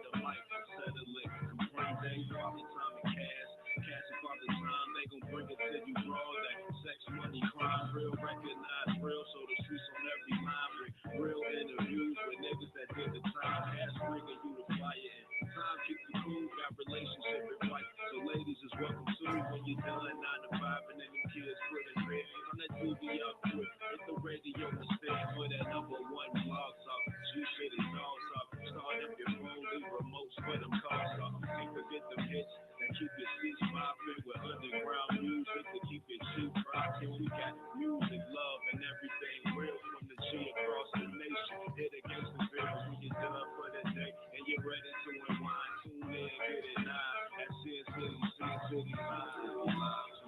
the mic to settle it. Bring day, father time and cash. Cash and father time, they gon' bring it to you raw. That sex, money, crime, real, recognize real. So the streets on every line bring real interviews with niggas that did the time. Cash bringing you the fire and time keep you cool. Got relationship advice. So ladies is welcome too when you're done 9 to 5 and then them kids put in bed. On that TV up quick, hit the radio instead for that #1 blog talk. Shoot shit is all talk. Start up your phone, leave remotes for them cars talk. Can't forget them hits and keep your seats popping with underground music to keep your cheap rocking. We got music, love, and everything real from the G across the nation. Hit against the bill when you're done for the day and you're ready to unwind. Tune in, get it now at Sin City, Sin City Live. Tune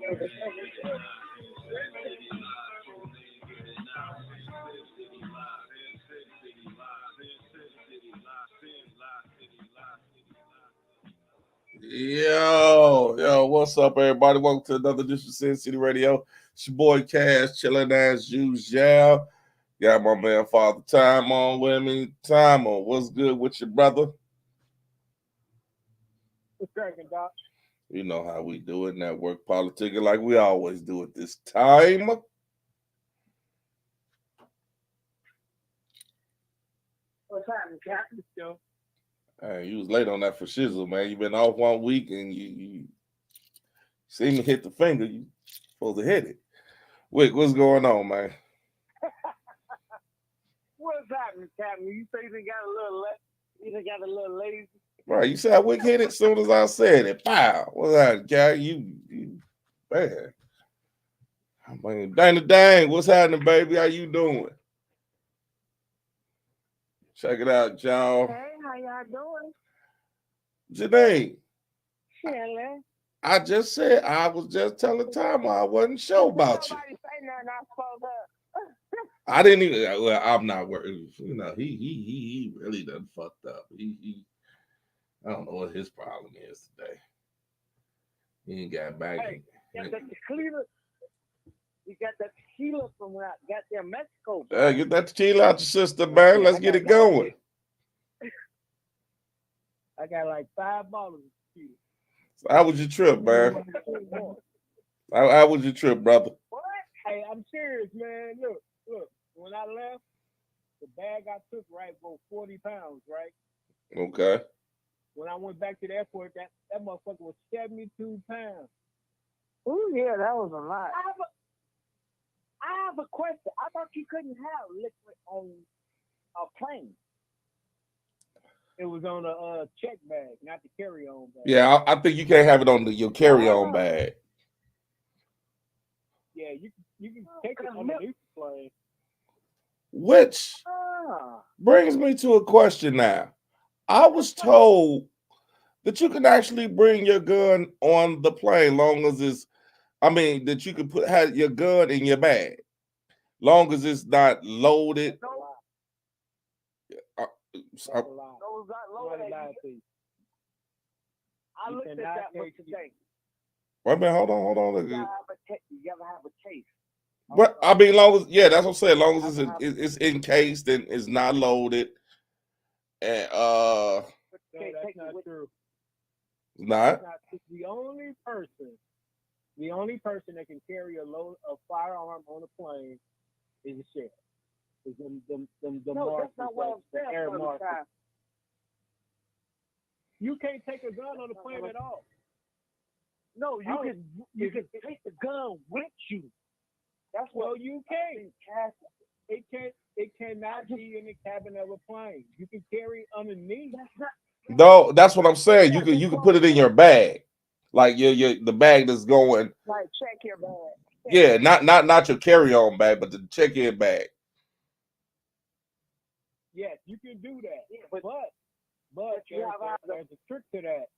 in, get it now. Sin City Live. Tune in, get it now. Sin City Live. Sin City Live. Sin City Live. Sin Live City Live City Live. Yo, what's up, everybody? Welcome to another edition of Sin City Radio. It's your boy Cash, chilling as usual. Got my man Father Time on with me. Time on, what's good with your brother? What's cracking, Doc? You know how we do it, network politicking like we always do at this time. What's happening, Captain? Still. Hey, you was late on that for shizzle, man. You been off 1 week and you see me hit the finger. You supposed to hit it. Wick, what's going on, man? What's happening, Captain? You say you done got a little you done got a little lazy. Right, you said Wick hit it as soon as I said it. Pow. What's that, guy? You man. I mean, dang, what's happening, baby? How you doing? Check it out, y'all. Hey, how y'all doing? Janae, Chilling. I just said I was just telling Tom I wasn't sure about you. Nobody say nothing. I spoke up. I didn't even. Well, I'm not worried. You know, he really done fucked up. He I don't know what his problem is today. He ain't got back. Hey, got that tequila. You got that tequila from goddamn Mexico. Get that tequila out your system, man. Let's get it going. I got like 5 bottles of tequila. So how was your trip, man? How was your trip, brother? What? Hey, I'm serious, man. Look. When I left, the bag I took, right, was 40 pounds, right? Okay. When I went back to the airport, that motherfucker was 72 pounds. Oh, yeah, that was a lot. I have a question. I thought you couldn't have liquid on a plane. It was on a check bag, not the carry-on bag. Yeah, I think you can't have it on your carry-on bag. Yeah, you can take it underneath the plane. Which brings me to a question now. I was told that you can actually bring your gun on the plane, long as it's, that you can have your gun in your bag, long as it's not loaded. Those not loaded. I looked at that one today. Wait a minute, hold on. You gotta have a case. But long as that's what I'm saying. Long as it's encased and it's not loaded, and that's not true. Not the only person that can carry a firearm on a plane is the sheriff. Is the marshals, that's not what I'm saying, air marshal. You can't take a gun on the plane at all. No, you can take the gun with you. That's what you can't. It cannot be in the cabin of a plane. You can carry it underneath. No, that's what I'm saying. You can put it in your bag, like the bag that's going. Like check your bag. Yeah, not your carry-on bag, but the check-in bag. Yes, you can do that. Yeah, but there's a trick to that.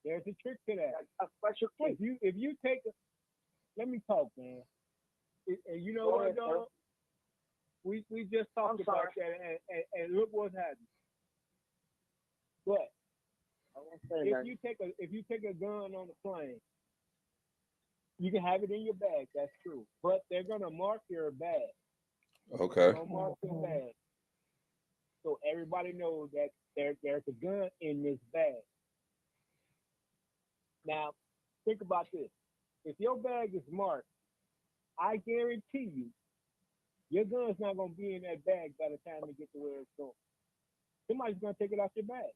There's a trick to that. A special case. If you take let me talk, man. And you know what, dog? We just talked about that, and look what's happening. But if you take a gun on the plane, you can have it in your bag. That's true. But they're gonna mark your bag. Okay. They're gonna mark your bag. so everybody knows that there's a gun in this bag. Now, think about this. If your bag is marked, I guarantee you, your gun's not gonna be in that bag by the time they get to where it's going. Somebody's gonna take it off your bag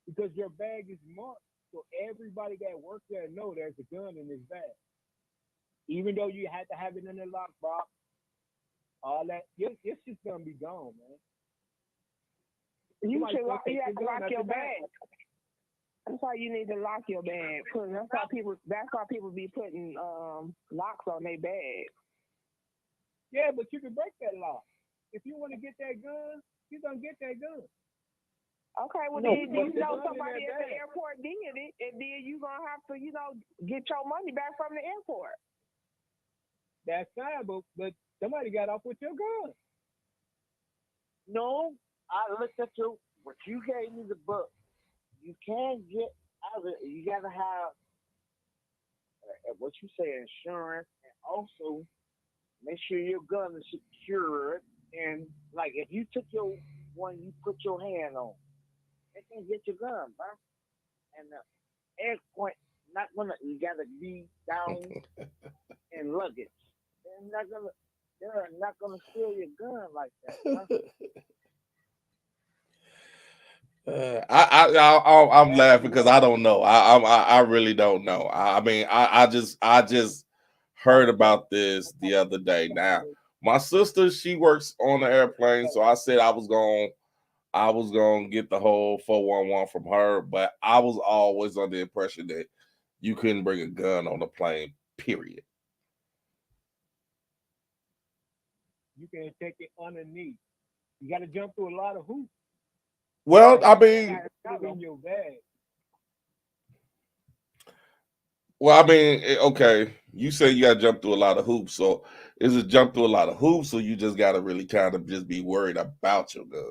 because your bag is marked. So everybody that works there know there's a gun in this bag. Even though you had to have it in the lockbox, all that, your shit's gonna be gone, man. You have to lock your bag. That's why you need to lock your bag. That's why people be putting locks on their bag. Yeah, but you can break that lock. If you want to get that gun, you're gonna get that gun. Okay, well, No, then but you know the gun in somebody that at the bag. airport did it, and then you gonna have to, get your money back from the airport. That's fine, but somebody got off with your gun. No, I looked at what you gave me the book. You can't get out of it. You gotta have what you say, insurance, and also make sure your gun is secured. And like if you took your one, you put your hand on, they can get your gun, bro. And the airport not gonna. You gotta be down in luggage. They're not gonna steal your gun like that, bro. I'm laughing because I don't know. I really don't know. I mean, I just heard about this the other day. Now, my sister, she works on the airplane, so I said I was gonna get the whole 411 from her, but I was always under the impression that you couldn't bring a gun on the plane. Period. You can take it underneath. You got to jump through a lot of hoops. Well, I mean, Put it in your bag. Okay. You say you got to jump through a lot of hoops. So is it jump through a lot of hoops, or you just got to really kind of just be worried about your gun?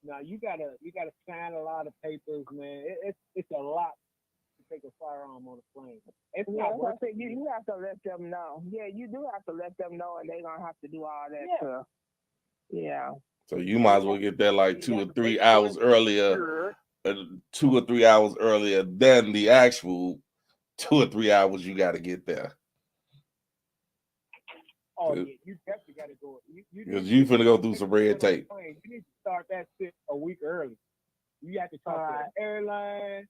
Now you gotta sign a lot of papers, man. It's a lot to take a firearm on a plane. It's not worth it. You have to let them know. Yeah, you do have to let them know, and they're gonna have to do all that stuff. Yeah. So you might as well get there like 2 or 3 hours earlier, 2 or 3 hours earlier than the actual 2 or 3 hours you got to get there. Oh yeah, you definitely got to go. Because you finna go through some red tape. You need to start that shit a week early. You have to talk to the airline.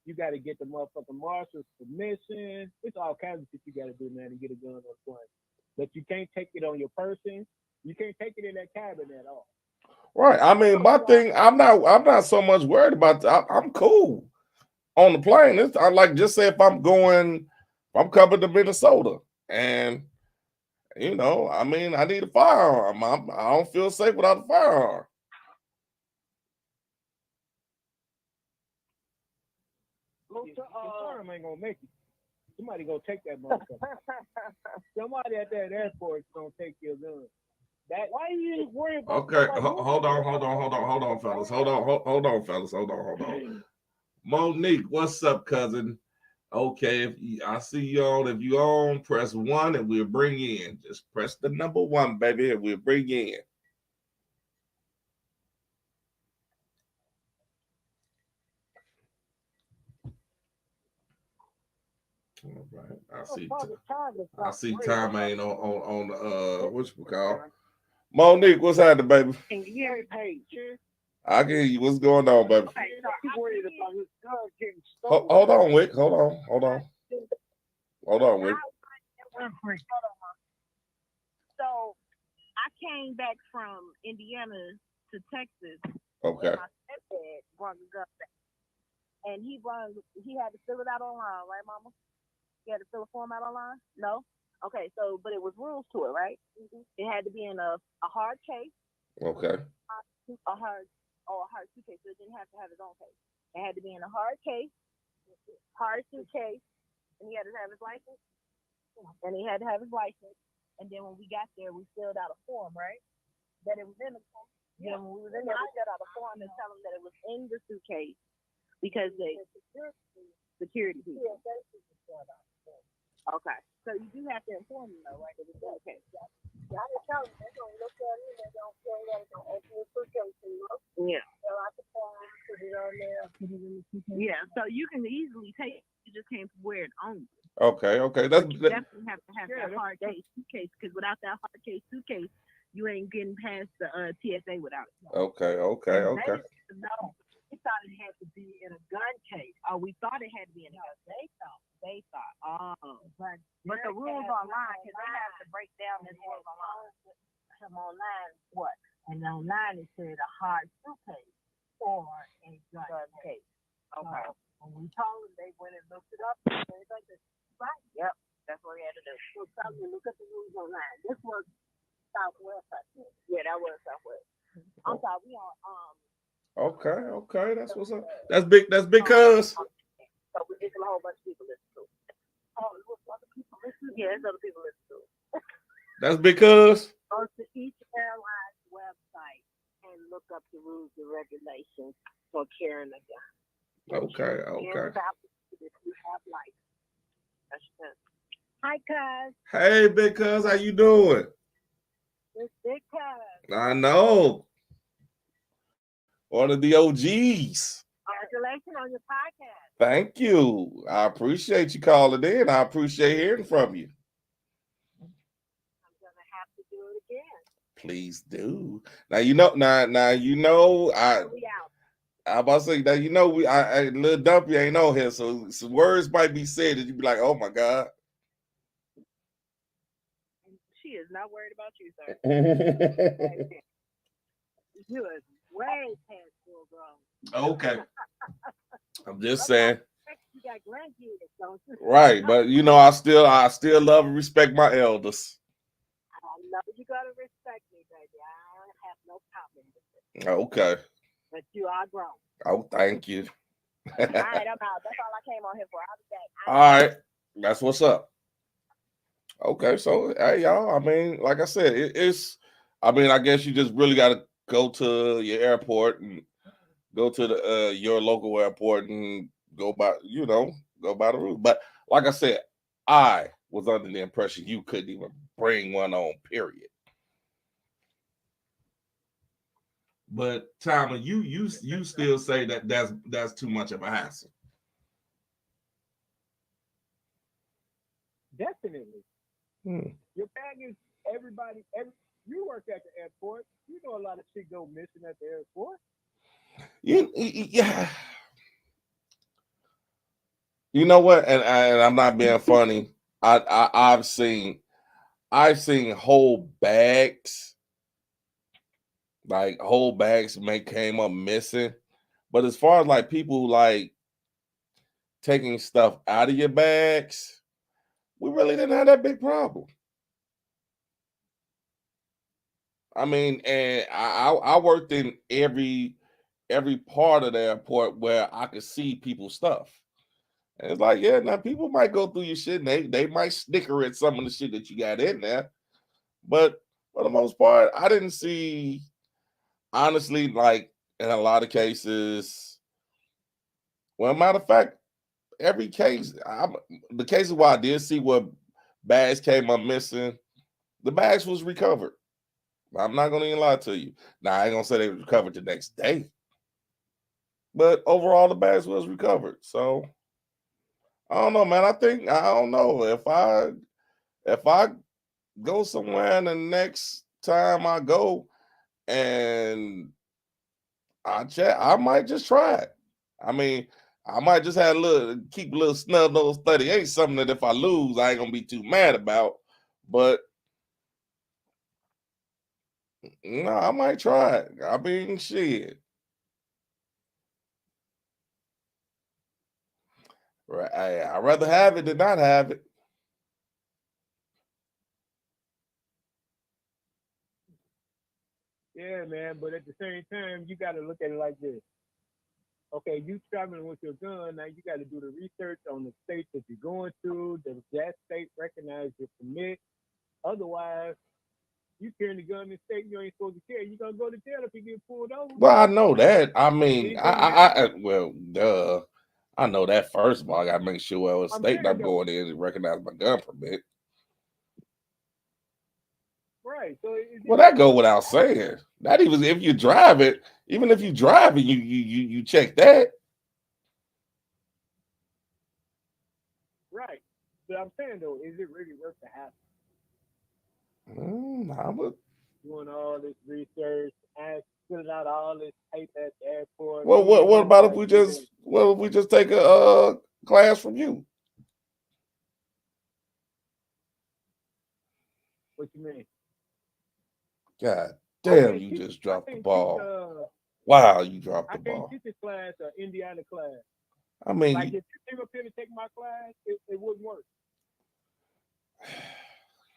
You got to get the motherfucking marshal's permission. It's all kinds of shit you got to do, man, to get a gun on the plane. But you can't take it on your person. You can't take it in that cabin at all. Right. I mean, my thing, I'm not so much worried about that. I'm cool on the plane. I like just say if I'm coming to Minnesota and I mean, I need a firearm. I don't feel safe without a firearm. Firearm ain't gonna make it. Somebody gonna take that motherfucker. Somebody at that airport is gonna take your gun. Why you worried about? Okay, hold on, fellas. Hold on. Monique, what's up, cousin? Okay, I see you on. If you on, press 1 and we'll bring you in. Just press the number 1, baby, and we'll bring you in. All right. I see time ain't on what you call. Monique, what's happening, baby? Can you hear me, Paige? I can hear you. What's going on, baby? He's worried about his gun getting Hold stolen. on, Wick. Hold on, Wick. So I came back from Indiana to Texas. Okay. And my stepdad brought the gun back. And he had to fill it out online, right, Mama? He had to fill a form out online? No? Okay, but it was rules to it, right? Mm-hmm. It had to be in a hard case. Okay. A hard suitcase, so it didn't have to have his own case. It had to be in a hard case, hard suitcase, and he had to have his license. And he had to have his license. And then when we got there, we filled out a form, right? That it was in the form. Yeah. When we was in there, we filled out a form and tell them that it was in the suitcase because they security people. Okay. So you do have to inform them though, right? That it's okay. I didn't tell them. They're gonna look at it. They're gonna say that. They're gonna open the suitcase and look. Yeah. Fill out the form, put it on there, put it in the suitcase. Yeah. So you can easily take. You just can't wear it only. Okay. But you definitely have to have that hard case suitcase, because without that hard case suitcase, you ain't getting past the TSA without it. Okay. No, we thought it had to be in a gun case. Oh, we thought it had to be in a gun. They thought. Oh. But But the rules online, because they have to break down the rules online. Come online, what? And online it said a hard suitcase or a gun case. Okay. So when we told them, they went and looked it up. And they like, right. Yep. That's what we had to do. So something to look at the rules online. This was Southwest, I think. Yeah, that was Southwest. I'm sorry, we on Okay. That's what's up. That's big. That's because. So we get a whole bunch of people listen to it. oh, it was other people listening. Yeah, there's other people listen to it. That's because. Go to each airline's website and look up the rules and regulations for carrying a gun. Okay. If you have life. That's true. Hi, cuz. Hey, big cuz, how you doing? It's Big Cuz. I know. One of the OGs. Congratulations on your podcast. Thank you. I appreciate you calling in. I appreciate hearing from you. I'm gonna have to do it again. Please do. Now you know. Now you know. We out. I about to say that you know Lil Dumpy ain't on here, so some words might be said that you be like, oh my God. She is not worried about you, sir. You is way past full grown. Okay. I'm just saying. You got grandkids, don't you? Right, but you know, I still love and respect my elders. I know you gotta respect me, baby. I don't have no problem with it. Okay. But you are grown. Oh, thank you. All right, I'm out. That's all I came on here for. I'll be back. All right. That's what's up. Okay, so hey y'all, I mean, like I said, I guess you just really gotta go to your airport and go to the your local airport and go by the rules. But like I said, I was under the impression you couldn't even bring one on, period. But Tyler, you still say that's too much of a hassle. Definitely. Your bag is you work at the airport. You know a lot of shit go missing at the airport. Yeah. You know what? And I'm not being funny. I've seen whole bags, like whole bags came up missing. But as far as like people like taking stuff out of your bags, we really didn't have that big problem. I mean, and I worked in every part of the airport where I could see people's stuff. And it's like, yeah, now people might go through your shit and they might snicker at some of the shit that you got in there. But for the most part, I didn't see, honestly, like in a lot of cases, well, matter of fact, every case, the cases where I did see where bags came up missing, the bags was recovered. I'm not going to even lie to you. Now, I ain't going to say they were recovered the next day. But overall, the bags was recovered. So, I don't know, man. I don't know. If I go somewhere and the next time I go and I check, I might just try it. I mean, I might just keep a little snub nose 38, something that if I lose, I ain't going to be too mad about. But no, I might try it. I mean, shit. Right. I'd rather have it than not have it. Yeah, man. But at the same time, you got to look at it like this. Okay, you traveling with your gun. Now you got to do the research on the state that you're going to. Does that state recognize your permit? Otherwise, you carrying the gun in the state you ain't supposed to carry. You're gonna go to jail if you get pulled over. Well, I know that. I mean, duh. I know that. First of all, I gotta make sure what state I'm going in and recognize my gun permit. Right. So Well, that go without saying. Not even if you drive it, even if you drive it, you check that. right. But I'm saying though, is it really worth the hassle? I would. Doing all this research and filling out all this paper at the airport. Well, Me and what my about if wife we did just it. what if we just take a class from you? What you mean? God I damn, can't you teach. just I dropped the can't teach. ball. Wow, you dropped I the can't ball. teach a class, Indiana class. I mean, Like if you came up here to take my class, it wouldn't work.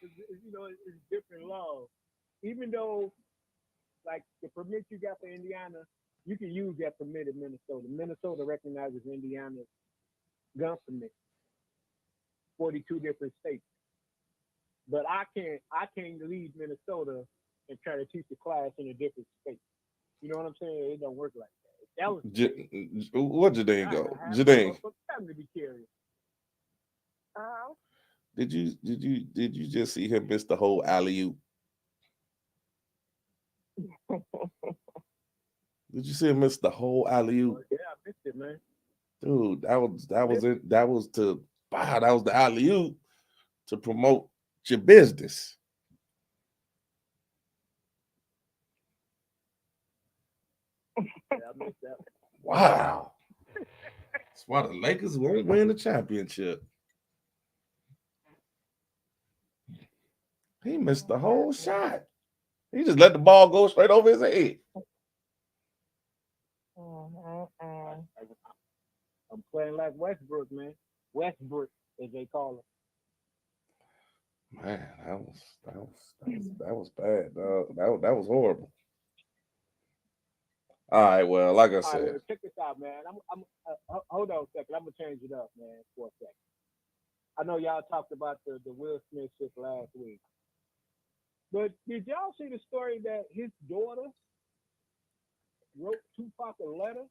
It's different laws. Even though, like the permit you got for Indiana, you can use that permit in Minnesota. Minnesota recognizes Indiana's gun permit. 42 different states. But I can't leave Minnesota and try to teach a class in a different state. You know what I'm saying? It don't work like that. That was where'd Jadine go? Jadine, I'm to be curious. did you just see him miss the whole alley-oop? Did you see him miss the whole alley-oop? Yeah, I missed it, man. Dude, that was it. That was the alley-oop to promote your business. Yeah, I missed that. Wow. That's why the Lakers won't win the championship. He missed the whole shot. He just let the ball go straight over his head. I'm playing like Westbrook, man. Westbrook, as they call it. Man, that was bad. That was horrible. All right, well, like I said. All right, well, check this out, man. Hold on a second. I'm gonna change it up, man, for a second. I know y'all talked about the Will Smith shit last week, but did y'all see the story that his daughter wrote Tupac a letter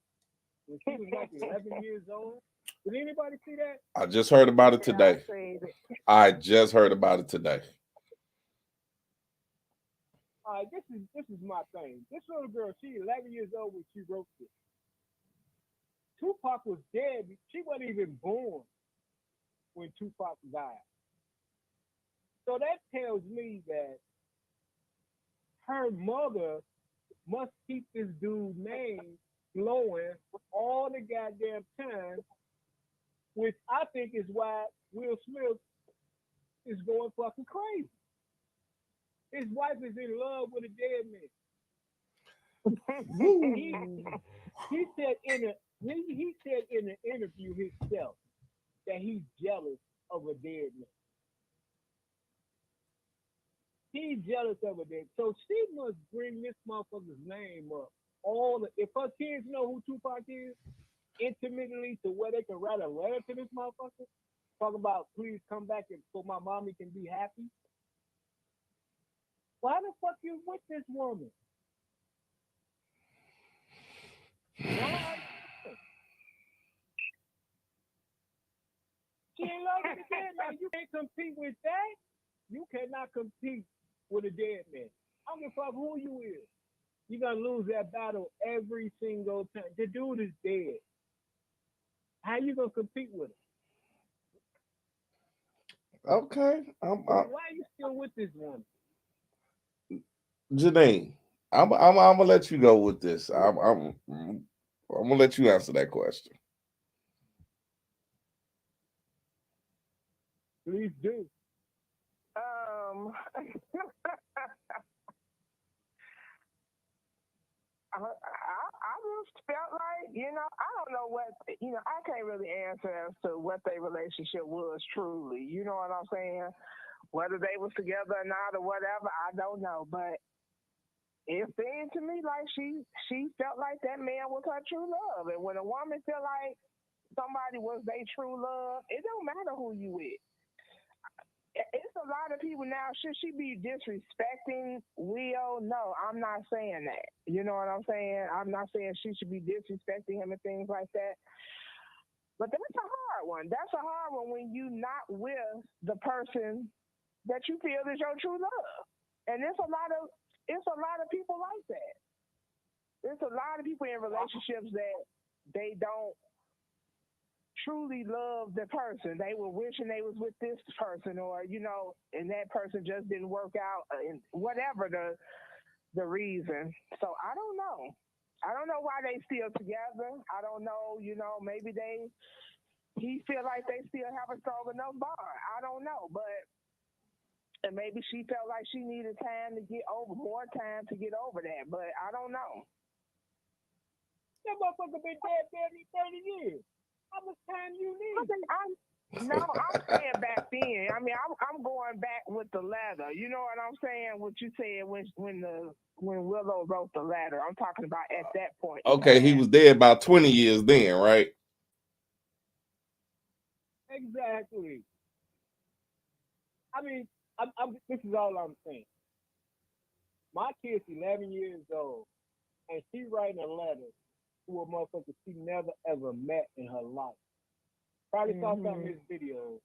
when she was like 11 years old? Did anybody see that? I just heard about it today. I just heard about it today. All right, this is my thing. This little girl, she's 11 years old when she wrote this. Tupac was dead. She wasn't even born when Tupac died. So that tells me that her mother must keep this dude's name glowing all the goddamn time, which I think is why Will Smith is going fucking crazy. His wife is in love with a dead man. he said in an interview himself that he's jealous of a dead man. He's jealous of a dead. So she must bring this motherfucker's name up. If her kids know who Tupac is, intimately to where they can write a letter to this motherfucker, talk about please come back and so my mommy can be happy. Why the fuck you with this woman? She ain't love with a dead man. You can't compete with that. You cannot compete with a dead man. I don't give a fuck who you is. You're gonna lose that battle every single time. The dude is dead. How you gonna compete with him? Okay. Why are you still with this woman? Janine, I'm gonna let you go with this. I'm gonna let you answer that question. Please do. I just felt like, I don't know what, I can't really answer as to what their relationship was truly. You know what I'm saying? Whether they was together or not or whatever, I don't know. But it seemed to me like she felt like that man was her true love. And when a woman feel like somebody was their true love, it don't matter who you with. It's a lot of people now. Should she be disrespecting Will? No, I'm not saying that. You know what I'm saying? I'm not saying she should be disrespecting him and things like that. But that's a hard one. That's a hard one when you not with the person that you feel is your true love. And it's a lot of people like that. There's a lot of people in relationships that they don't truly love the person. They were wishing they was with this person, or and that person just didn't work out, and whatever the reason. So I don't know. I don't know why they still together. I don't know. Maybe he feel like they still have a strong enough bond. I don't know, and maybe she felt like she needed more time to get over that. But I don't know. That motherfucker been dead 30 years. How much time you need? I'm saying back then. I mean, I'm going back with the letter. You know what I'm saying? What you said when Willow wrote the letter. I'm talking about at that point. Okay, he was dead about 20 years then, right? Exactly. I mean, this is all I'm saying. My kid's 11 years old, and she writing a letter to a motherfucker she never ever met in her life. Probably saw some of his videos.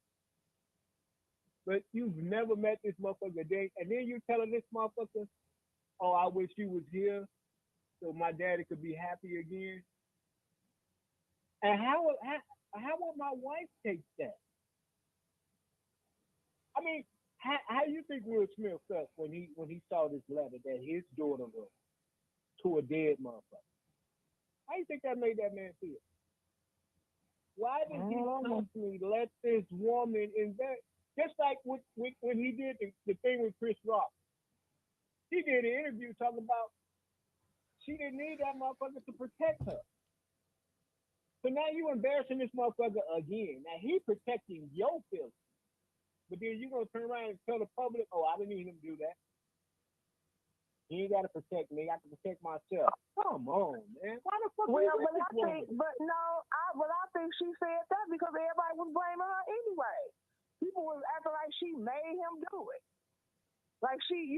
But you've never met this motherfucker day, and then you telling this motherfucker, oh, I wish you was here so my daddy could be happy again. And how would my wife take that? I mean, how you think Will Smith felt when he saw this letter that his daughter wrote to a dead motherfucker? How do you think that made that man feel? Why did he constantly let this woman invest? Just like when he did the thing with Chris Rock. He did an interview talking about she didn't need that motherfucker to protect her. So now you embarrassing this motherfucker again. Now he protecting your feelings. But then you gonna turn around and tell the public, oh, I didn't need him to do that. He ain't gotta protect me. I can protect myself. Come on, man. Why the fuck? I think she said that because everybody was blaming her anyway. People was acting like she made him do it. Like she,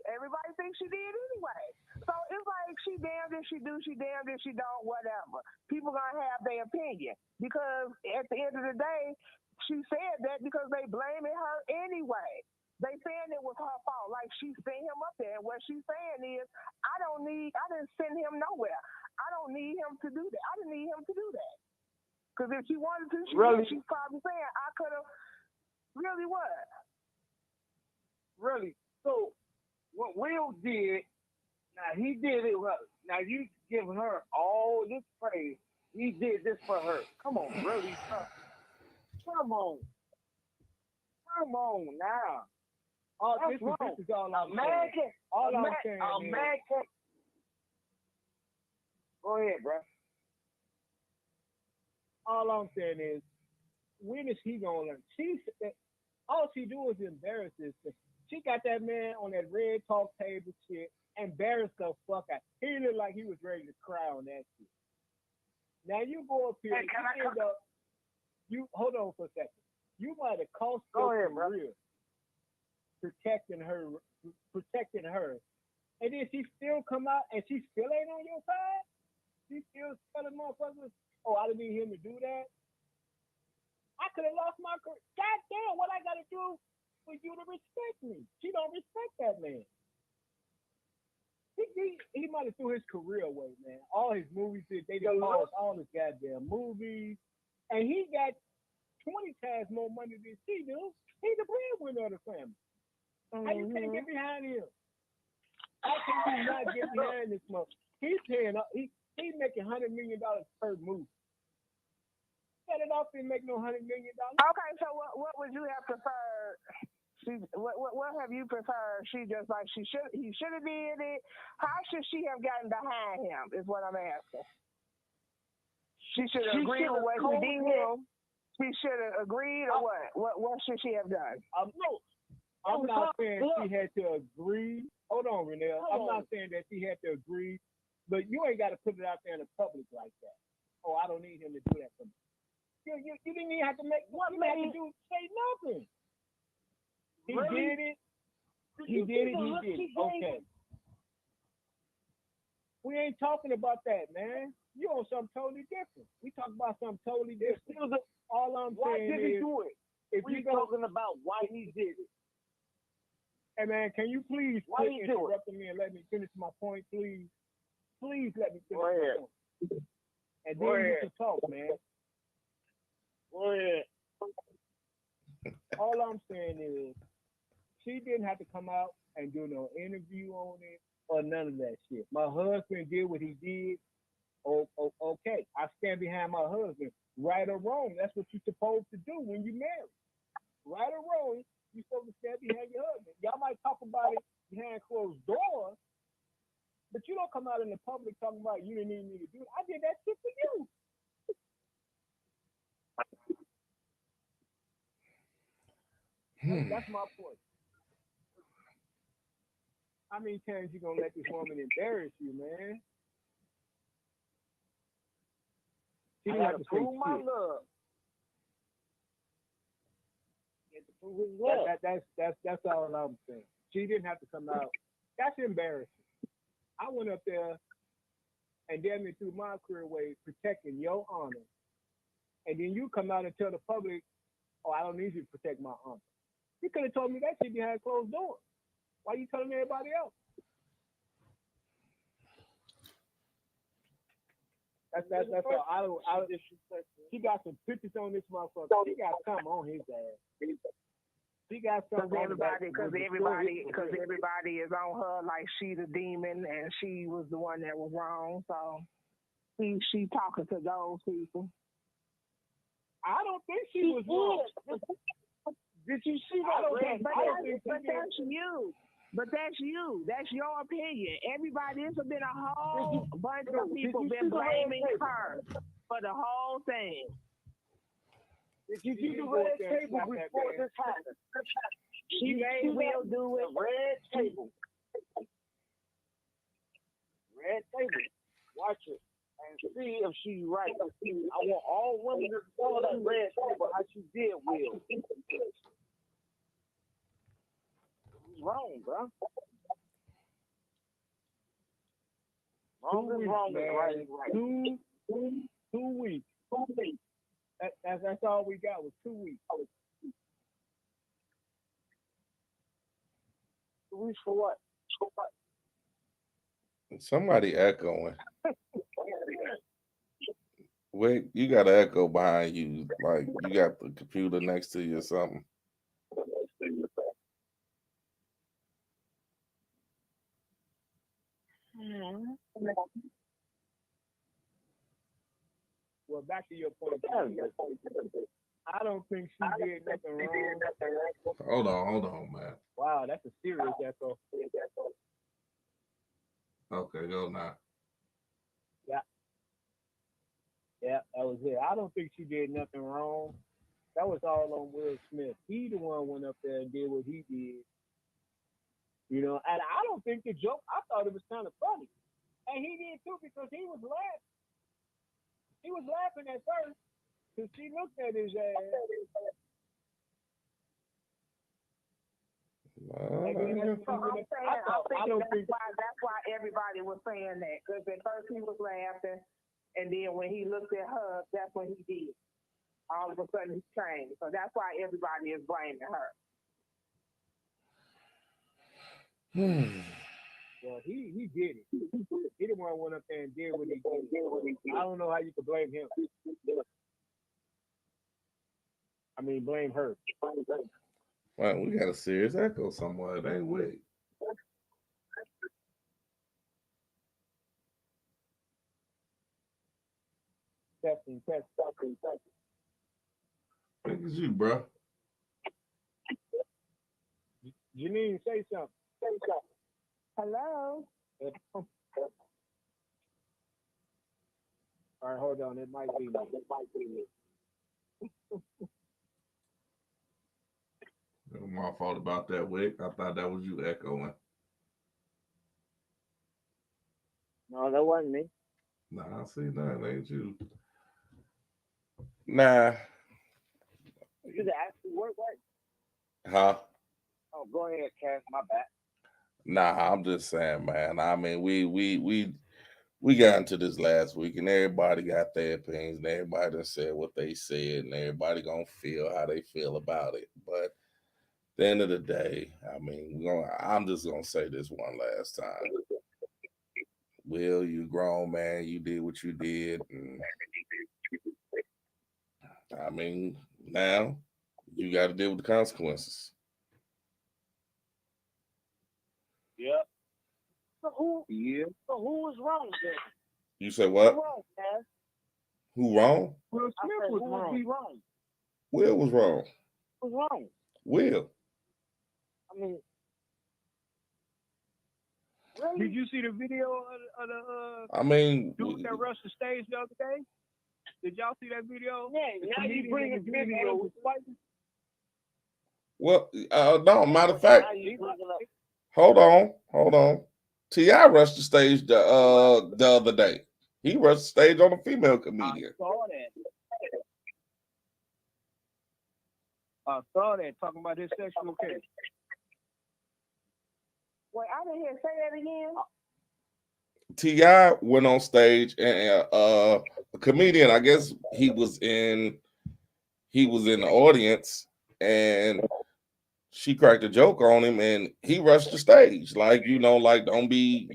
everybody thinks she did anyway. So it's like she damned if she do, she damned if she don't, whatever. People gonna have their opinion because at the end of the day, she said that because they blaming her anyway. They saying it was her fault. Like she sent him up there. And what she's saying is, I didn't send him nowhere. I don't need him to do that. I didn't need him to do that. Because if she wanted to, she's probably saying, I could have. Really what? Really. So what Will did, now he did it. Now you give her all this praise. He did this for her. Come on, really. Come on now. Oh, this is all I'm saying. Go ahead, bro. All I'm saying is, when is he gonna learn? All she do is embarrass this thing. She got that man on that red talk table shit, embarrassed the fuck out. He looked like he was ready to cry on that shit. Now you go up here, you hold on for a second. You might have cost your career protecting her, and then she still come out and she still ain't on your side. She still telling motherfuckers, "Oh, I didn't need him to do that. I could have lost my career. God damn, what I gotta do for you to respect me?" She don't respect that man. He might have threw his career away, man. All his movies, they done lost all his goddamn movies, and he got 20 times more money than she do. He's the breadwinner of the family. How you can't get behind him? How can you not get behind this month? He's paying up. He's making $100 million per movie. Set it off and make no $100 million. Okay, so what would you have preferred? What have you preferred? He should have did it. How should she have gotten behind him? Is what I'm asking. She should have agreed with what he did. She should have agreed, or what? What should she have done? I'm not saying she had to agree. Hold on, Renelle. I'm not saying that she had to agree, but you ain't got to put it out there in the public like that. Oh, I don't need him to do that for me. You didn't even have to make what you had to do. Say nothing. He did it. He did it. Okay. We ain't talking about that, man. You on something totally different. We talk about something totally different. All I'm saying is, if We you don't, talking about why he did it. hey man, can you please Why quit you do it? interrupting me and let me finish my point, please? Please let me finish Go my ahead. point. And Go then you ahead. can talk, man. Go ahead. All I'm saying is, she didn't have to come out and do no interview on it or none of that shit. My husband did what he did. Okay, I stand behind my husband. Right or wrong, that's what you're supposed to do when you marry. Right or wrong, you're supposed to stand behind your husband. Y'all might talk about it behind closed doors, but you don't come out in the public talking about you didn't need me to do it. I did that shit for you. That's my point. How many times you gonna let this woman embarrass you, man? She I didn't have gotta to say prove my shit. love. You have to prove his love. That's all I'm saying. She didn't have to come out. That's embarrassing. I went up there and damn near threw my career away protecting your honor. And then you come out and tell the public, oh, I don't need you to protect my honor. You could have told me that shit behind closed doors. Why you telling everybody else? That's all. She got some pictures on this motherfucker. She got something on his ass. She got something Because everybody is on her like she the demon and she was the one that was wrong. So she talking to those people. I don't think she was wrong. Did you see that? But that's you. But that's you. That's your opinion. Everybody, there's been a whole bunch of people been blaming her for the whole thing. Did you do the red table before this happened? She may will do it. The red table. Red table. Watch it and see if she's right. I want all women to follow that red table how she did Will. Wrong, bro. Wrong is wrong, man. right is right. 2 weeks. That's all we got was 2 weeks. 2 weeks for what? Somebody echoing. Wait, you got an echo behind you, like you got the computer next to you or something. Well, back to your point. I don't think she did nothing wrong. Hold on, man. Wow, that's a serious echo. Okay, go now. Yeah, that was it. I don't think she did nothing wrong. That was all on Will Smith. He the one went up there and did what he did. You know, and I don't think the joke, I thought it was kind of funny. And he did too because he was laughing. He was laughing at first because she looked at his ass. I think that's why everybody was saying that. Because at first he was laughing, and then when he looked at her, that's what he did. All of a sudden he changed. So that's why everybody is blaming her. Well, he did it. He the one went up there and did what he did. I don't know how you could blame him. I mean, blame her. Well, we got a serious echo somewhere, ain't we? Testing. I think it's you, bro. Janine, say something. Hello? All right, hold on. It might be me. My fault about that, Wick. I thought that was you echoing. No, that wasn't me. Nah, I see that. Ain't you. Nah. You the actual word, right? Huh? Oh, go ahead, Cass. My bad. Nah, I'm just saying, man. I mean, we we got into this last week, and everybody got their opinions, and everybody done said what they said, and everybody gonna feel how they feel about it. But at the end of the day, I mean, I'm just gonna say this one last time. Will, you grown man, you did what you did, and I mean, now you got to deal with the consequences. Yep. So who was wrong then? You say what? Who wrong, man? Who wrong? Will I Smith said, was who wrong. would be wrong? Will was wrong. Who's wrong? Will. I mean, really? Did you see the video of the I mean, dude that rushed the stage the other day? Did y'all see that video? Yeah, now you Comedian bring in it the back video. up. well, no. Matter of fact, Now you bring it up. hold on. T.I. rushed the stage the other day. He rushed the stage on a female comedian. I saw that talking about his sexual case. Wait, I didn't hear say that again. T.I. went on stage and a comedian, I guess he was in the audience, and she cracked a joke on him, and he rushed the stage. Like, don't be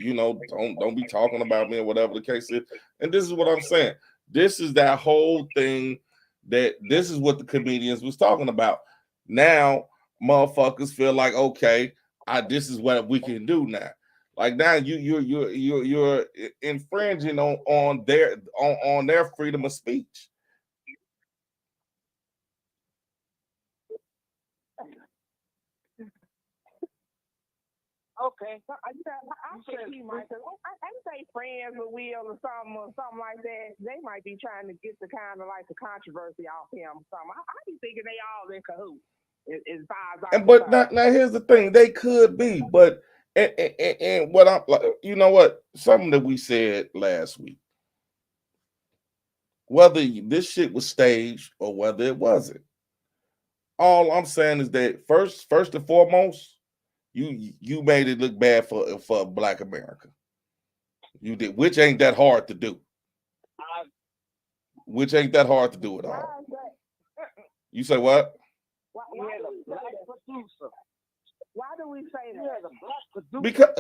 talking about me or whatever the case is. And this is what I'm saying. This is that whole thing this is what the comedians was talking about. Now, motherfuckers feel like, okay, this is what we can do now. Like now you're infringing on their freedom of speech. Okay, so, I think he might. I say friends with Will or something like that. They might be trying to get the kind of like the controversy off him. Or something. I be thinking they all in cahoots. As far as But now here's the thing: they could be, but and what I'm like, you know what? Something that we said last week, whether this shit was staged or whether it wasn't, all I'm saying is that first and foremost, you made it look bad for Black America. You did, which ain't that hard to do. Which ain't that hard to do at all. You say what? Why do we say that? Because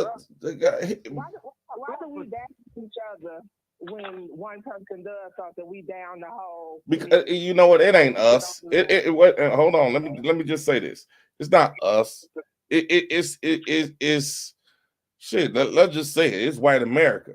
why do we back each other when one person does something? We down the whole. Because you know what? It ain't us. Hold on. Let me just say this. It's not us. It's shit. Let's just say it. It's white America.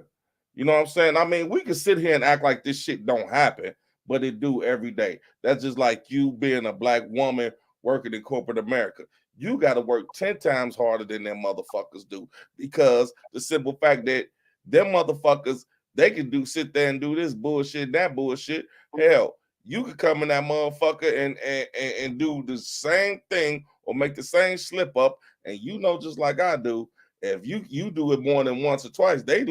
You know what I'm saying? I mean, we can sit here and act like this shit don't happen, but it do every day. That's just like you being a Black woman working in corporate America. You got to work 10 times harder than them motherfuckers do, because the simple fact that them motherfuckers, they can sit there and do this bullshit, that bullshit. Hell, you could come in that motherfucker and do the same thing or make the same slip up, and just like I do, if you do it more than once or twice, they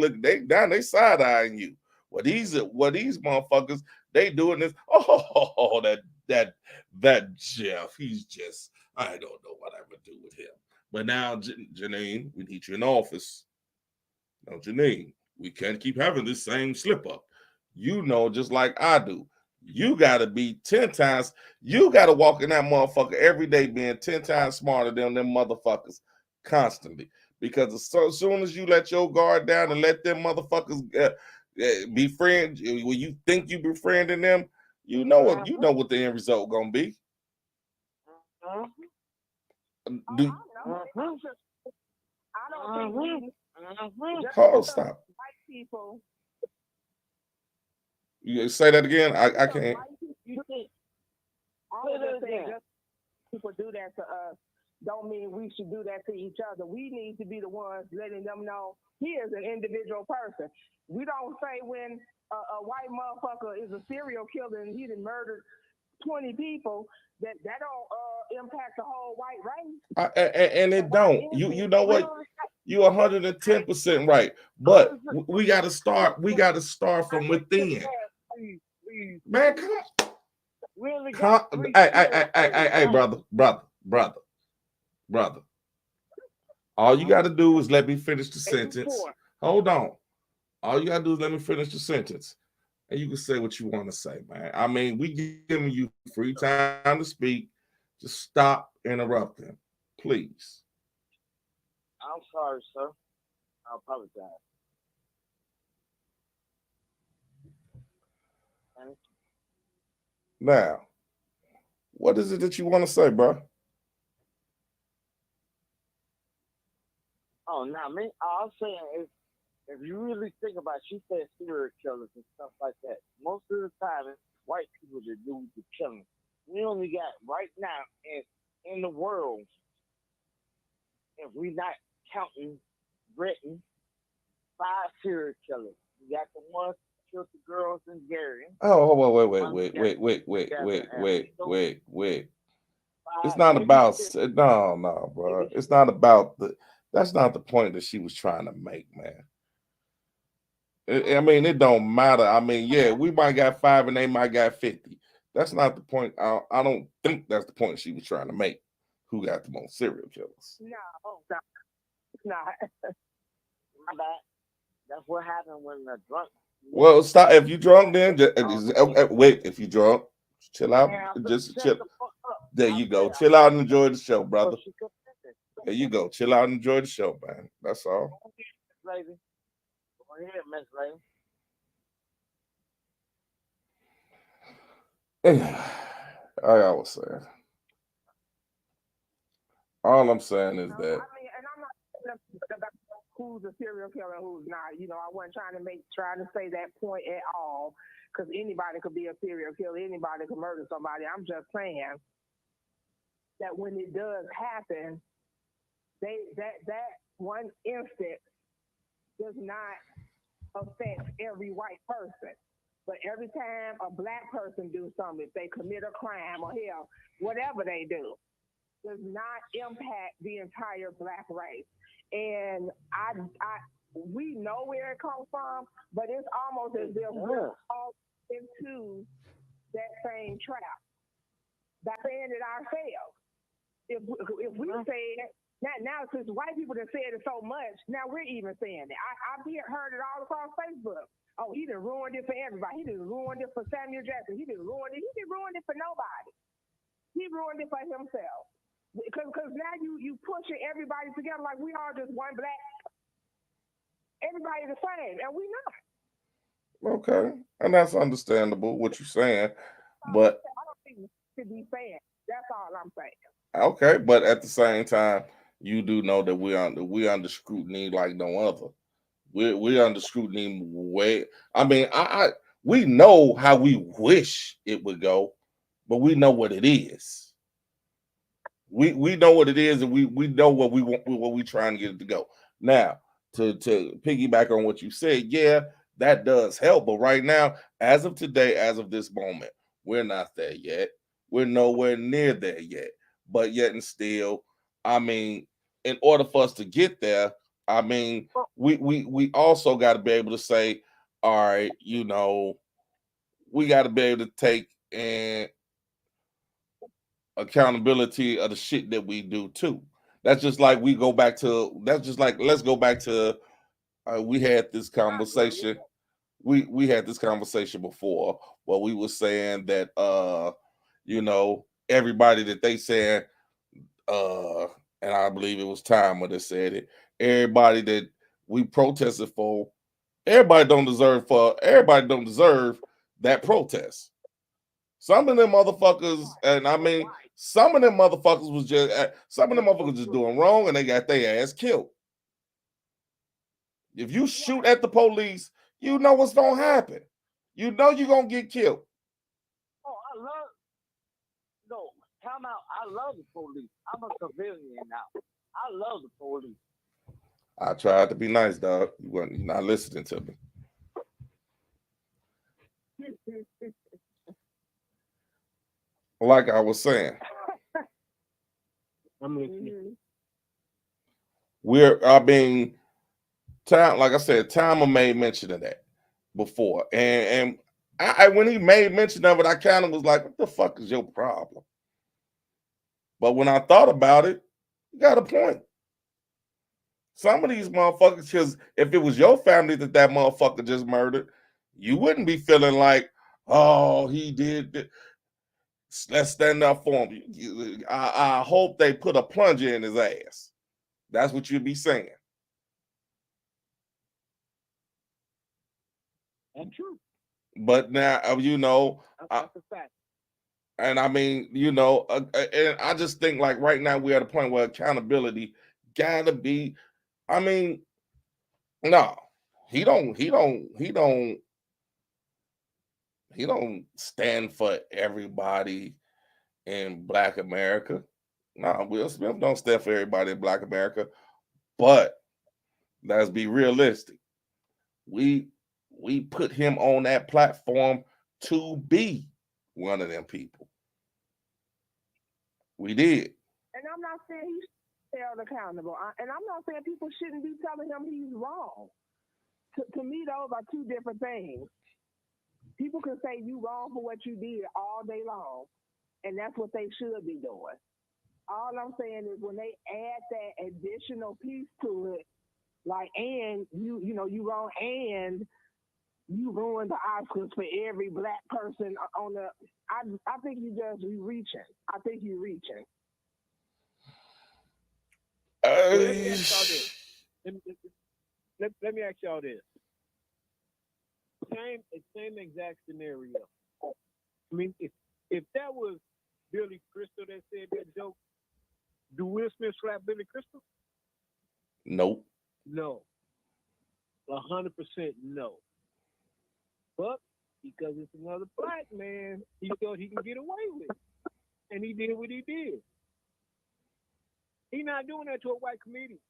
side eyeing you. What these motherfuckers, they doing this. Oh, that Jeff, he's just, I don't know what I would do with him. But now, Janine, we need you in office. Now, Janine, we can't keep having this same slip up. Just like I do. You got to be 10 times, you got to walk in that motherfucker every day being 10 times smarter than them motherfuckers constantly. Because as soon as you let your guard down and let them motherfuckers be friends, when you think you befriending them, you know what the end result gonna be. I don't think Hold, stop. White people. You say that again? I can't. People do that to us. Don't mean we should do that to each other. We need to be the ones letting them know he is an individual person. We don't say when a white motherfucker is a serial killer and he done murdered 20 people that don't impact the whole white race. And it don't. You know what? You're 110% right. But we got to start. We got to start from within. Man, come on. Hey, brother. All you got to do is let me finish the sentence. Hold on. All you gotta do is let me finish the sentence, and you can say what you want to say, man. I mean, we giving you free time to speak. Just stop interrupting, please. I'm sorry, sir. I apologize. And Now, what is it that you want to say, bro? oh, now me, all I'm saying is, if you really think about it, she said serial killers and stuff like that. Most of the time, it's white people that do the killing. We only got right now in the world, if we not counting Britain, 5 serial killers. We got the ones that killed the girls in Gary. Oh, wait. One Wait. It's 5, not maybe about 6, no, bro. maybe It's 6. not about the. That's not the point that she was trying to make, man. I mean, it don't matter. I mean, yeah, we might got 5 and they might got 50. That's not the point. I don't think that's the point she was trying to make. Who got the most serial killers? No, it's not. My bad. That's what happened when the drunk. Well, stop. If you drunk, then Oh, wait. If you drunk, chill out. man, Just shut chill. the fuck up. There I you go. said, Chill out and enjoy the show, so brother. she could finish. There you go. Chill out and enjoy the show, man. That's all. Go ahead, Miss Lady. Go ahead, Miss Lady. Like I was saying, all I'm saying is I that mean, and I'm not saying about who's a serial killer and who's not. You know, I wasn't trying to say that point at all, because anybody could be a serial killer. Anybody could murder somebody. I'm just saying that when it does happen, that one instance does not affect every white person. But every time a black person do something, if they commit a crime or hell, whatever they do, does not impact the entire black race. And we know where it comes from, but it's almost as if we're all into that same trap by saying it ourselves. If we say it, now since white people have said it so much, now we're even saying it. I've heard it all across Facebook. Oh, he done ruined it for everybody. He done ruined it for Samuel Jackson. He done ruined it. He didn't ruin it for nobody. He ruined it for himself. Because now you pushing everybody together like we all just one black. Everybody the same, and we not. okay, and that's understandable what you're saying, but I don't think we should be saying. That's all I'm saying. okay, but at the same time, you do know that we under scrutiny like no other. We're under scrutiny way. I mean, we know how we wish it would go, but we know what it is. We know what it is, and we know what we want, what we trying to get it to go. Now, to piggyback on what you said, yeah, that does help. But right now, as of today, as of this moment, we're not there yet. We're nowhere near there yet. But yet and still, I mean, in order for us to get there, I mean, we also got to be able to say, all right, you know, we got to be able to take and accountability of the shit that we do too. That's just like we go back to. That's just like let's go back to. We had this conversation. We had this conversation before where we were saying that you know, everybody that they said and I believe it was Timer that said it. Everybody that we protested for, everybody don't deserve that protest. Some of them motherfuckers, and I mean, some of them motherfuckers was just doing wrong and they got their ass killed. If you shoot at the police, you know what's gonna happen. You know you're gonna get killed. Oh, time out. I love the police. I'm a civilian now. I love the police. I tried to be nice, dog. You're not listening to me. Like I was saying, I'm listening. we're being time. Like I said, Timer made mention of that before, and I when he made mention of it, I kind of was like, "What the fuck is your problem?" But when I thought about it, you got a point. Some of these motherfuckers, because if it was your family that motherfucker just murdered, you wouldn't be feeling like, oh, he did. Let's stand up for him. I hope they put a plunger in his ass. That's what you'd be saying. That's true. But now, you know, That's a fact. and I mean, you know, and I just think like right now we're at a point where accountability gotta be. I mean, no, he don't stand for everybody in Black America. No, Will Smith don't stand for everybody in Black America. But let's be realistic. We put him on that platform to be one of them people. We did. And I'm not saying he's held accountable. And I'm not saying people shouldn't be telling him he's wrong. To me, those are two different things. People can say you wrong for what you did all day long, and that's what they should be doing. All I'm saying is when they add that additional piece to it, like, and you wrong, and you ruined the Oscars for every Black person on the. I think you reaching. I think you're reaching. Let me ask y'all this. Same exact scenario. I mean, if that was Billy Crystal that said that joke, do Will Smith slap Billy Crystal? Nope. No. 100% no. But because it's another Black man, he thought he could get away with it. And he did what he did. He's not doing that to a white comedian.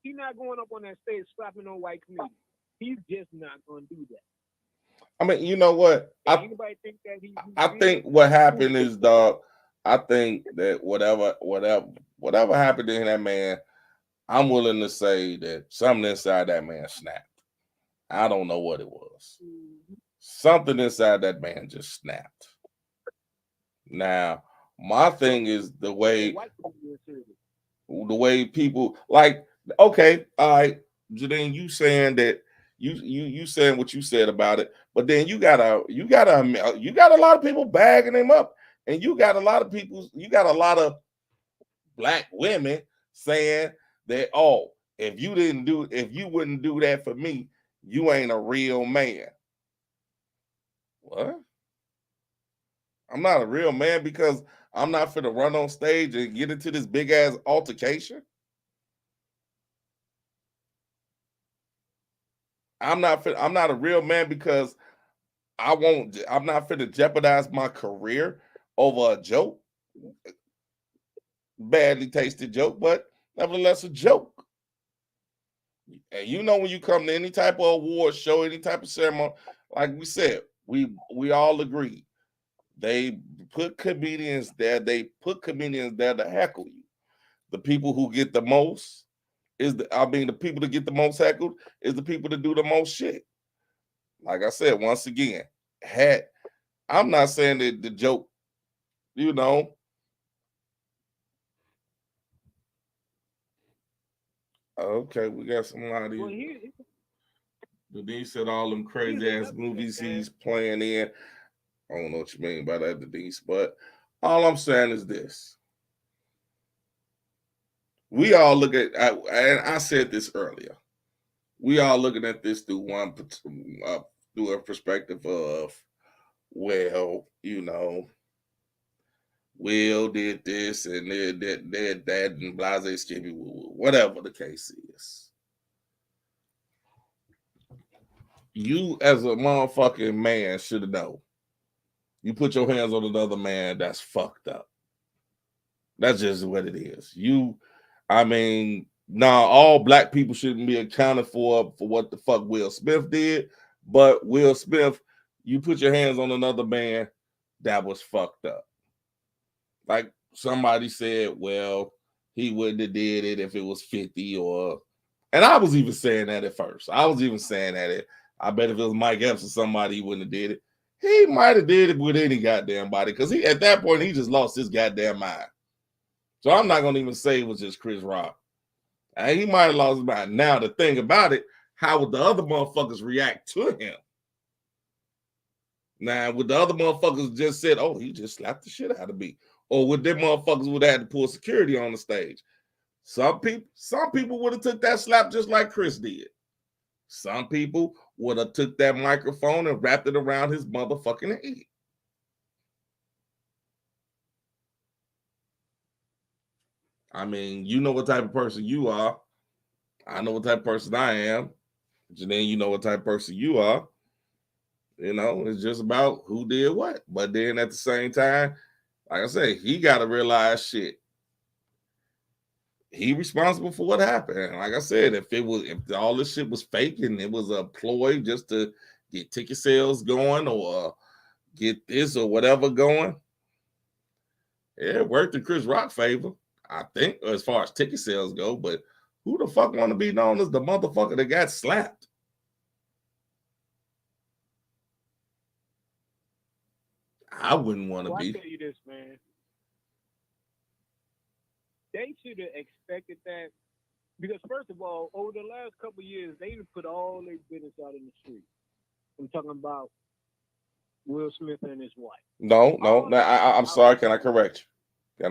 He's not going up on that stage slapping on white comedians. He's just not going to do that. I mean, you know what? Anybody think that I think what happened is, dog, I think that whatever happened to that man, I'm willing to say that something inside that man snapped. I don't know what it was. Something inside that man just snapped. Now, my thing is the way people like, okay, all right, Janine, you saying that you saying what you said about it, but then you got a lot of people bagging him up, and you got a lot of Black women saying that, oh, if you wouldn't do that for me, you ain't a real man. What? I'm not a real man because I'm not finna run on stage and get into this big ass altercation. I'm not a real man because I'm not finna jeopardize my career over a joke. Badly tasted joke, but nevertheless a joke. And you know, when you come to any type of award show, any type of ceremony, like we said, we all agree. They put comedians there. They put comedians there to heckle you. The people who get the most the people that get the most heckled is the people that do the most shit. Like I said, once again, I'm not saying that the joke, you know. Okay, we got somebody. Well, Denise said all them crazy ass movies he's playing in. I don't know what you mean by that, Denise, but all I'm saying is this. We all look at, and I said this earlier, we all looking at this through a perspective of, well, you know, Will did this and did that and blase skippy, whatever the case is. You as a motherfucking man should have known. You put your hands on another man, that's fucked up. That's just what it is. All Black people shouldn't be accounted for what the fuck Will Smith did, but Will Smith, you put your hands on another man, that was fucked up. Like somebody said, well, he wouldn't have did it if it was 50 and I was even saying that at first. I was even saying that I bet if it was Mike Epps or somebody, he wouldn't have did it. He might have did it with any goddamn body because at that point, he just lost his goddamn mind. So I'm not going to even say it was just Chris Rock. And he might have lost his mind. Now, the thing about it, how would the other motherfuckers react to him? Now, would the other motherfuckers just said, oh, he just slapped the shit out of me? Or would them motherfuckers would have had to pull security on the stage? Some people would have took that slap just like Chris did. Some people would have took that microphone and wrapped it around his motherfucking head. I mean, you know what type of person you are. I know what type of person I am. Janine, you know what type of person you are. You know, it's just about who did what. But then at the same time, like I say, he got to realize shit. He responsible for what happened. And like I said, if all this shit was fake and it was a ploy just to get ticket sales going or get this or whatever going, it worked in Chris Rock's favor, I think, as far as ticket sales go. But who the fuck want to be known as the motherfucker that got slapped? I wouldn't want to be. I tell you this, man. They should have expected that because, first of all, over the last couple of years, they done put all their business out in the street. I'm talking about Will Smith and his wife. No, I'm sorry. Can I correct you?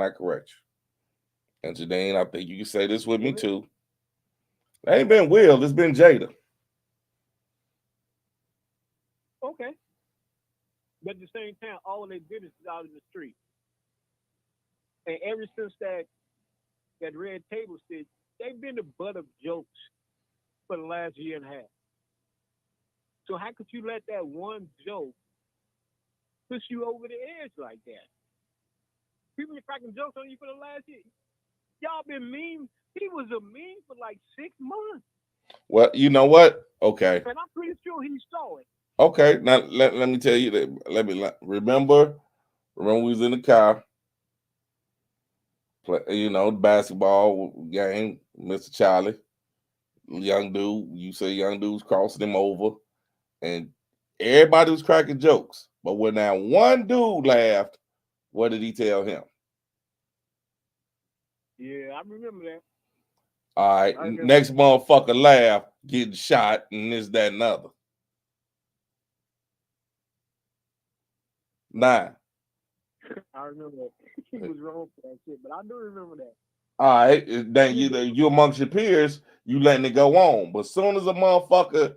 And Janine, I think you can say this with me too. It ain't been Will, it's been Jada. Okay. But at the same time, all their business is out in the street. And ever since that Red Table Stick, they've been the butt of jokes for the last year and a half. So how could you let that one joke push you over the edge like that? People been cracking jokes on you for the last year. Y'all been mean. He was a meme for like 6 months. Well, you know what? Okay. And I'm pretty sure he saw it. Okay. Now let me tell you that. Remember we was in the car. You know, basketball game, Mr. Charlie, young dude. You say young dude's crossing him over, and everybody was cracking jokes. But when that one dude laughed, what did he tell him? Yeah, I remember that. All right, next motherfucker laugh, getting shot, and this, that, and other. Nah. I remember that. He was wrong for that shit, but I do remember that. All right, then you amongst your peers, you letting it go on. But as soon as a motherfucker,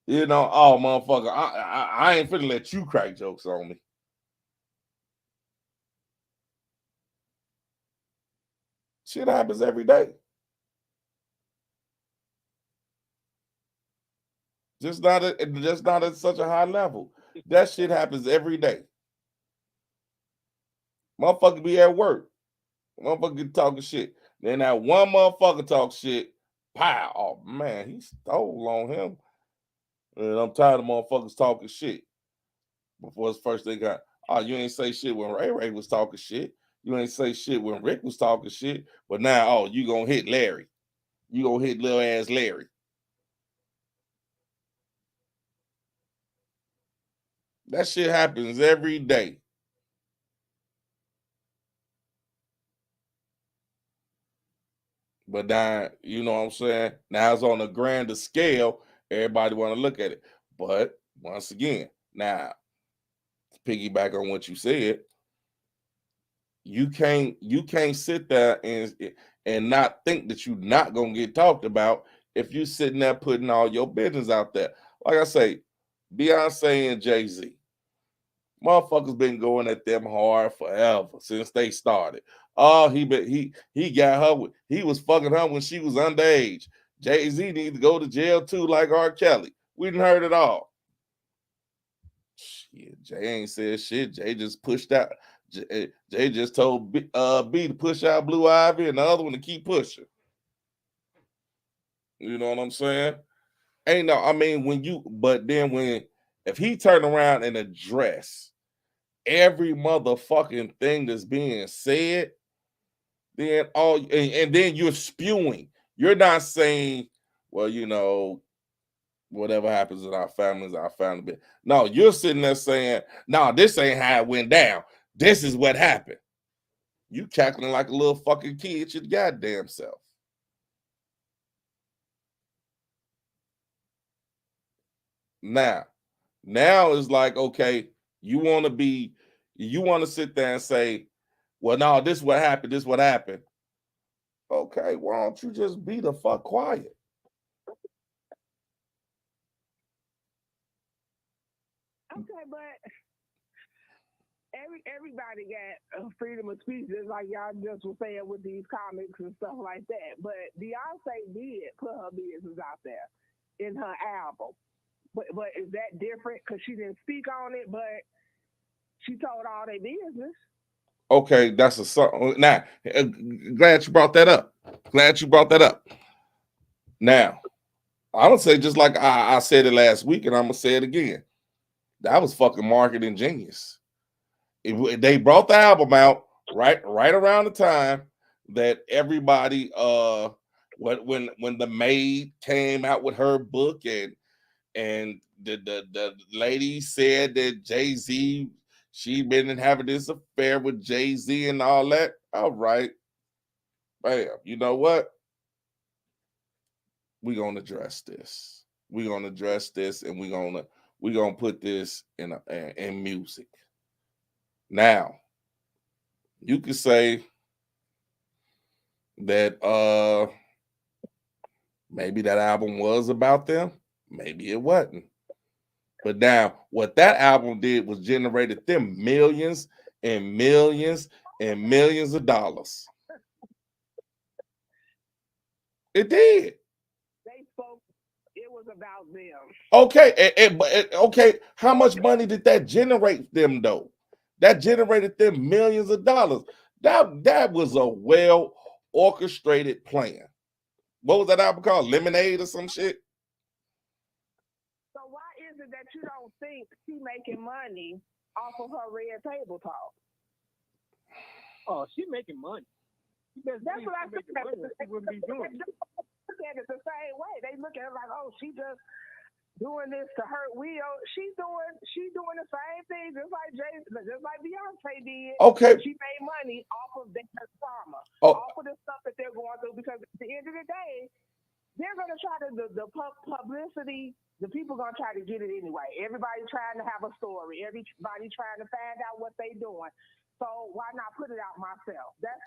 you know, oh motherfucker, I ain't finna let you crack jokes on me. Shit happens every day. Just not at such a high level. That shit happens every day. Motherfucker be at work. Motherfucker talking shit. Then that one motherfucker talk shit. Pow. Oh man, he stole on him. And I'm tired of motherfuckers talking shit. Before his first thing got, oh, you ain't say shit when Ray was talking shit. You ain't say shit when Rick was talking shit. But now, oh, you gonna hit Larry. You gonna hit little ass Larry. That shit happens every day. But now, you know what I'm saying? Now it's on a grander scale. Everybody want to look at it. But once again, now, to piggyback on what you said, you can't sit there and not think that you're not gonna get talked about if you're sitting there putting all your business out there. Like I say, Beyonce and Jay-Z. Motherfuckers been going at them hard forever since they started. Oh, he got her. He was fucking her when she was underage. Jay-Z need to go to jail too, like R. Kelly. We didn't heard it all. Shit, Jay ain't said shit. Jay just pushed out. Jay just told B to push out Blue Ivy and the other one to keep pushing. You know what I'm saying? Ain't no. I mean, if he turn around and address every motherfucking thing that's being said, then and then you're spewing. You're not saying, well, you know, whatever happens in our families, our family. No, you're sitting there saying, no, this ain't how it went down. This is what happened. You cackling like a little fucking kid your goddamn self. Now it's like, okay, you want to sit there and say, well, no, this is what happened. This is what happened. Okay, why don't you just be the fuck quiet? Okay, but everybody got freedom of speech, just like y'all just were saying with these comics and stuff like that. But Beyonce did put her business out there in her album. But is that different? Because she didn't speak on it, but she told all their business. Okay, that's a song. Now, glad you brought that up. Now, I'm gonna say just like I said it last week, and I'm gonna say it again. That was fucking marketing genius. They brought the album out right around the time that everybody when the maid came out with her book and the lady said that Jay-Z, she been having this affair with Jay-Z and all that. All right. Bam. You know what? We're gonna address this. We're gonna address this and we're gonna put this in music. Now, you could say that maybe that album was about them, maybe it wasn't. But now what that album did was generated them millions and millions and millions of dollars. It did. They spoke, it was about them. Okay, okay. How much money did that generate them though? That generated them millions of dollars. That was a well orchestrated plan. What was that album called? Lemonade or some shit? So why is it that you don't think she making money off of her Red Table Talk? Oh, she making money. That's what I think. She wouldn't be doing it. Look at it the same way. They look at it like, oh, she just doing this to hurt Will. She's doing the same thing, just like Beyonce did. Okay. She made money off of their trauma, off of the stuff that they're going through. Because at the end of the day, they're gonna try to the publicity. The people gonna try to get it anyway. Everybody trying to have a story. Everybody trying to find out what they doing. So why not put it out myself? That's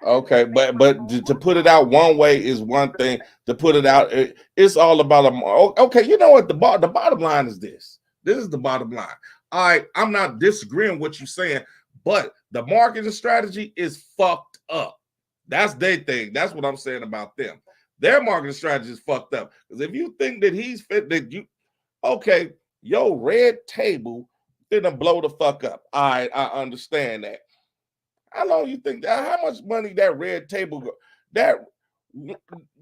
okay. But to put it out one way is one thing. To put it out, it's all about okay. You know what? The bottom line is this. This is the bottom line. All right, I'm not disagreeing with what you're saying, but the marketing strategy is fucked up. That's their thing. That's what I'm saying about them. Their marketing strategy is fucked up. Because if you think that he's fit, that you, okay, your Red Table didn't blow the fuck up. I understand that. How long you think that? How much money that Red Table that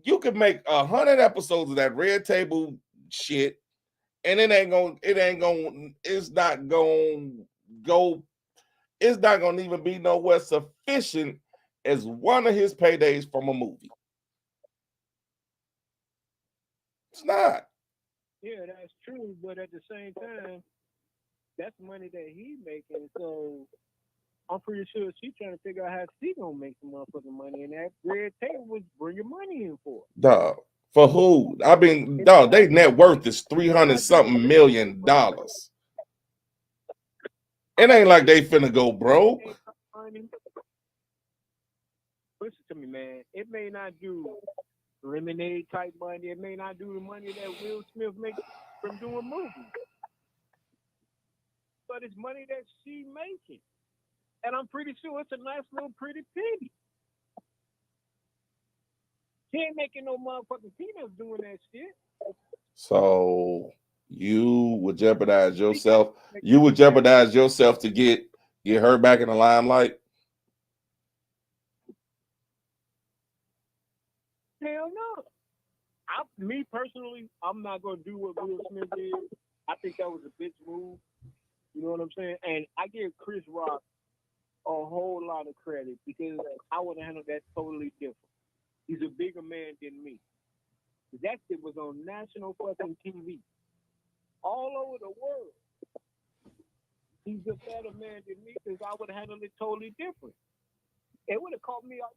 you could make 100 episodes of that Red Table shit, and it's not gonna even be nowhere sufficient as one of his paydays from a movie. It's not. Yeah, that's true. But at the same time, that's money that he's making. So I'm pretty sure she's trying to figure out how she gonna make some motherfucking money. And that Red Table was bringing money in for. Dog. For who? I mean, dog, they net worth is $300-something million. It ain't like they finna go broke. Listen to me, man. It may not do Lemonade type money. It may not do the money that Will Smith makes from doing movies. But it's money that she's making. And I'm pretty sure it's a nice little pretty penny. She ain't making no motherfucking peanuts doing that shit. So you would jeopardize yourself. You would jeopardize yourself to get her back in the limelight. Hell no. Me personally, I'm not gonna do what Will Smith did. I think that was a bitch move. You know what I'm saying? And I give Chris Rock a whole lot of credit because I would have handled that totally different. He's a bigger man than me. That shit was on national fucking TV. All over the world. He's a better man than me because I would have handled it totally different. It would have called me out,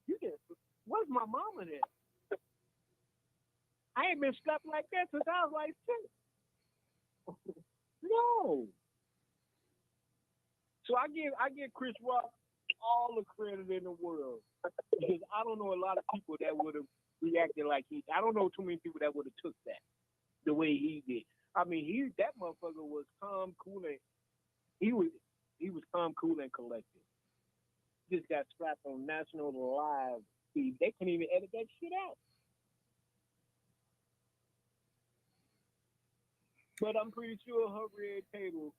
you just, where's my mama there? I ain't been slapped like that since I was like 6. No. So I give Chris Rock all the credit in the world because I don't know a lot of people that would have reacted like he. I don't know too many people that would have took that the way he did. I mean, that motherfucker was calm, cool, and he was calm, cool, and collected. Just got slapped on national live feed. They can't even edit that shit out. But I'm pretty sure her red table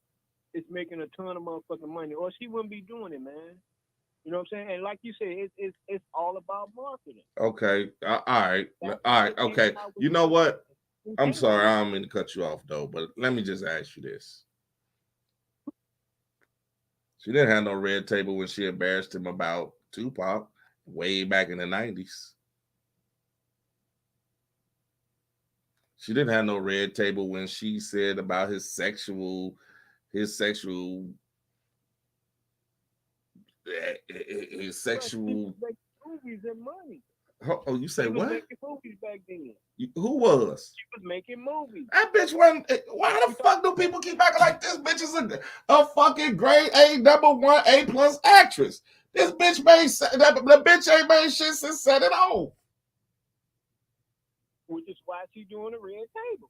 is making a ton of motherfucking money, or she wouldn't be doing it, man. You know what I'm saying? And like you said, it's all about marketing. Okay. All right. Okay. You know what? I'm sorry. I don't mean to cut you off, though, but let me just ask you this. She didn't have no red table when she embarrassed him about Tupac way back in the 90s. She didn't have no red table when she said about his sexual movies and money. Oh, you say what? Making movies back then. Who was? She was making movies. That bitch wasn't. Why the fuck do people keep acting like this bitch is a fucking grade A #1 A+ actress? This bitch the bitch ain't made shit since Set It Off. Which is why she's doing a red table.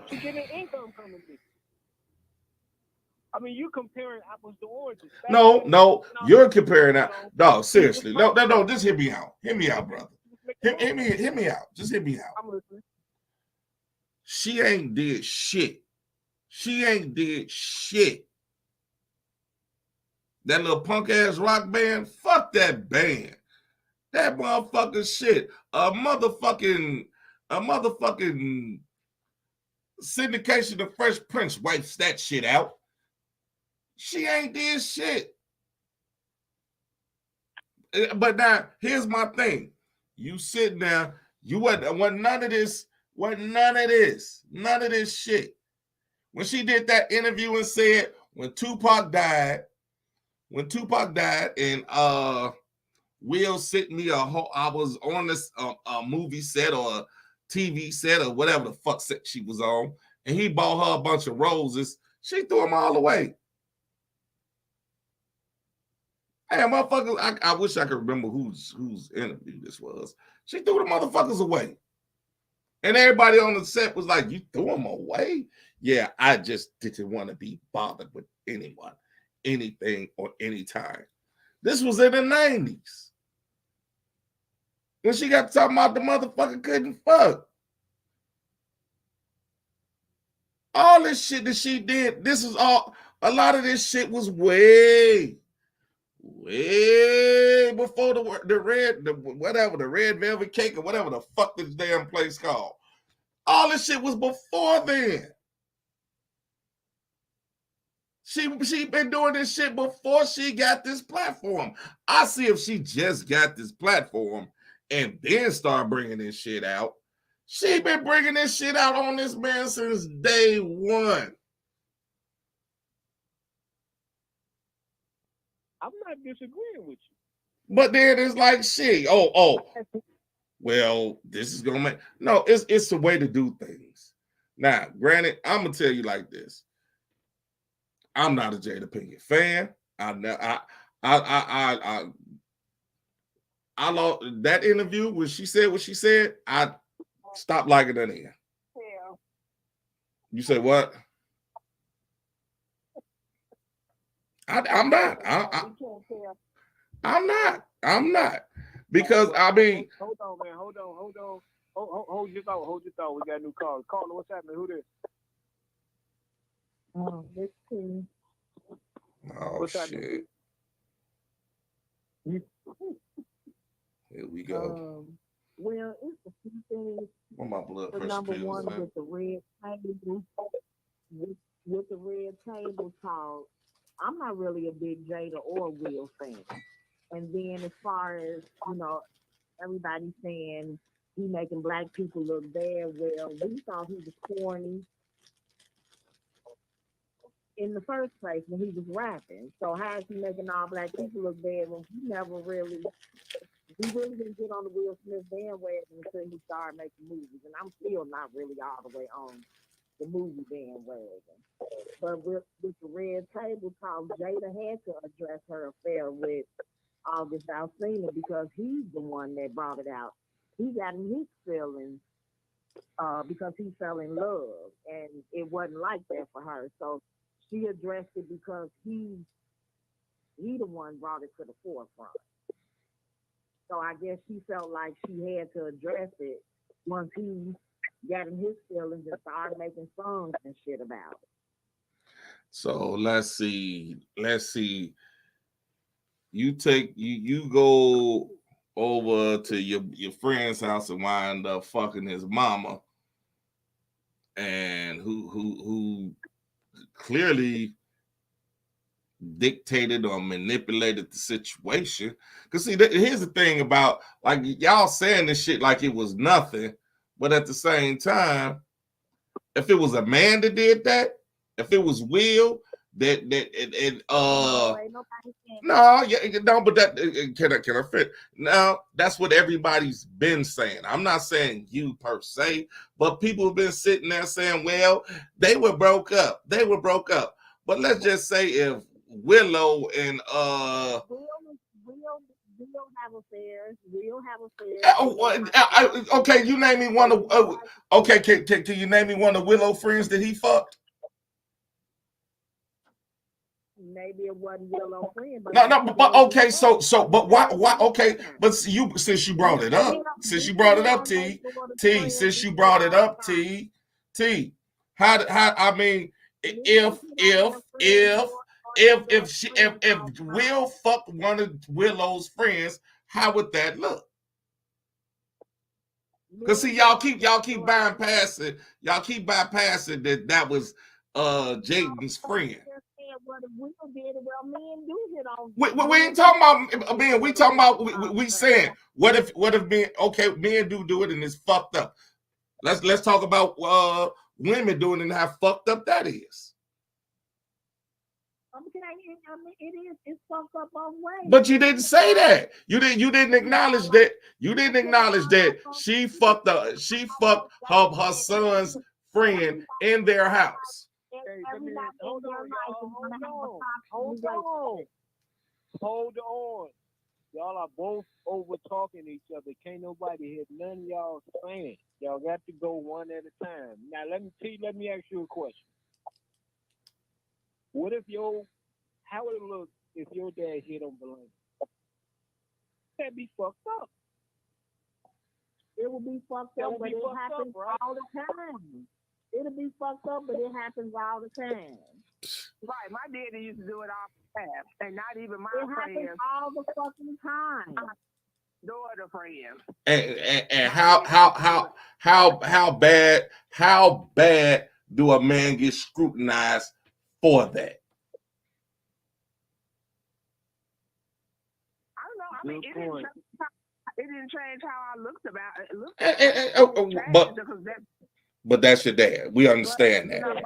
She getting income coming in. I mean, you comparing apples to oranges. No, you're comparing that. No, seriously. No, just hear me out. Hear me out, brother. Hear me out. Just hear me out. I'm listening. She ain't did shit. That little punk ass rock band, fuck that band. That motherfucking shit. A motherfucking syndication of Fresh Prince wipes that shit out. She ain't did shit. But now, here's my thing. You sitting there, you wasn't none of this shit. When she did that interview and said when Tupac died, and Will sent me I was on this a movie set or a TV set or whatever the fuck set she was on, and he bought her a bunch of roses. She threw them all away. Hey, motherfuckers, I wish I could remember whose interview this was. She threw the motherfuckers away. And everybody on the set was like, you threw them away? Yeah, I just didn't want to be bothered with anyone, anything, or anytime. This was in the 90s. When she got talking about the motherfucker couldn't fuck. All this shit that she did, a lot of this shit was way before the red velvet cake or whatever the fuck this damn place called. All this shit was before then. She been doing this shit before she got this platform. I see if she just got this platform and then start bringing this shit out. She been bringing this shit out on this man since day one. I'm not disagreeing with you. But then it's like shit. Well, this is gonna make it's the way to do things. Now, granted, I'm gonna tell you like this. I'm not a Jada Pinkett fan. I lost that interview when she said what she said. I stopped liking her then. Yeah. You say what? I'm not. I'm not. Because I mean, hold on, man. Hold your thought. We got a new caller. Caller, what's happening? Who this? Let's see. What's shit. Here we go. Well, it's a few things. What my blood pressure Number pills, one, man? with the red table, with the red table talk, I'm not really a big Jada or Will fan. And then as far as, everybody saying he making black people look bad, well, we thought he was corny in the first place when he was rapping. So how is he making all black people look bad when he never really he really didn't get on the Will Smith bandwagon until he started making movies, and I'm still not really all the way on the movie bandwagon. But with the Red Table Talk, Jada had to address her affair with August Alsina because he's the one that brought it out. He got in his feelings because he fell in love, and it wasn't like that for her. So she addressed it because he the one brought it to the forefront. So I guess she felt like she had to address it once he got in his feelings and started making songs and shit about it. So let's see. You go over to your friend's house and wind up fucking his mama, and who clearly dictated or manipulated the situation. Because see, here's the thing about, like, y'all saying this shit like it was nothing, but at the same time, if it was a man that did that, if it was Will that no, yeah, no, but that can I fit? Now that's what everybody's been saying. I'm not saying you per se, but people have been sitting there saying, well, they were broke up. But let's just say if Willow and We'll have affairs. Okay, you name me one of okay, can you name me one of Willow friends that he fucked? Maybe it wasn't Willow friend, but but okay, but why okay, but since you brought it up, T, how I mean, if Will fucked one of Willow's friends, how would that look? Because see, y'all keep bypassing that was Jaden's friend. We ain't talking about men. We talking about we saying what if men, okay, men do it and it's fucked up. Let's talk about women doing it and how fucked up that is. It's fucked up both ways. But you didn't say that. You didn't acknowledge that. You didn't acknowledge that she fucked her son's friend in their house. Hold on. Y'all are both over talking each other. Can't nobody hear none of y'all saying. Y'all got to go one at a time. Now let me ask you a question. What if how would it look if your dad hit on Belinda? That'd be fucked up. It would be fucked up, but it happens all the time. It'll be fucked up, but it happens all the time. Right, my daddy used to do it all the time, and not even my friends. It happens all the fucking time. Daughter friends. And how bad do a man get scrutinized for that? I don't know. I mean, it didn't change how I looked about it. But that's your dad. We understand that.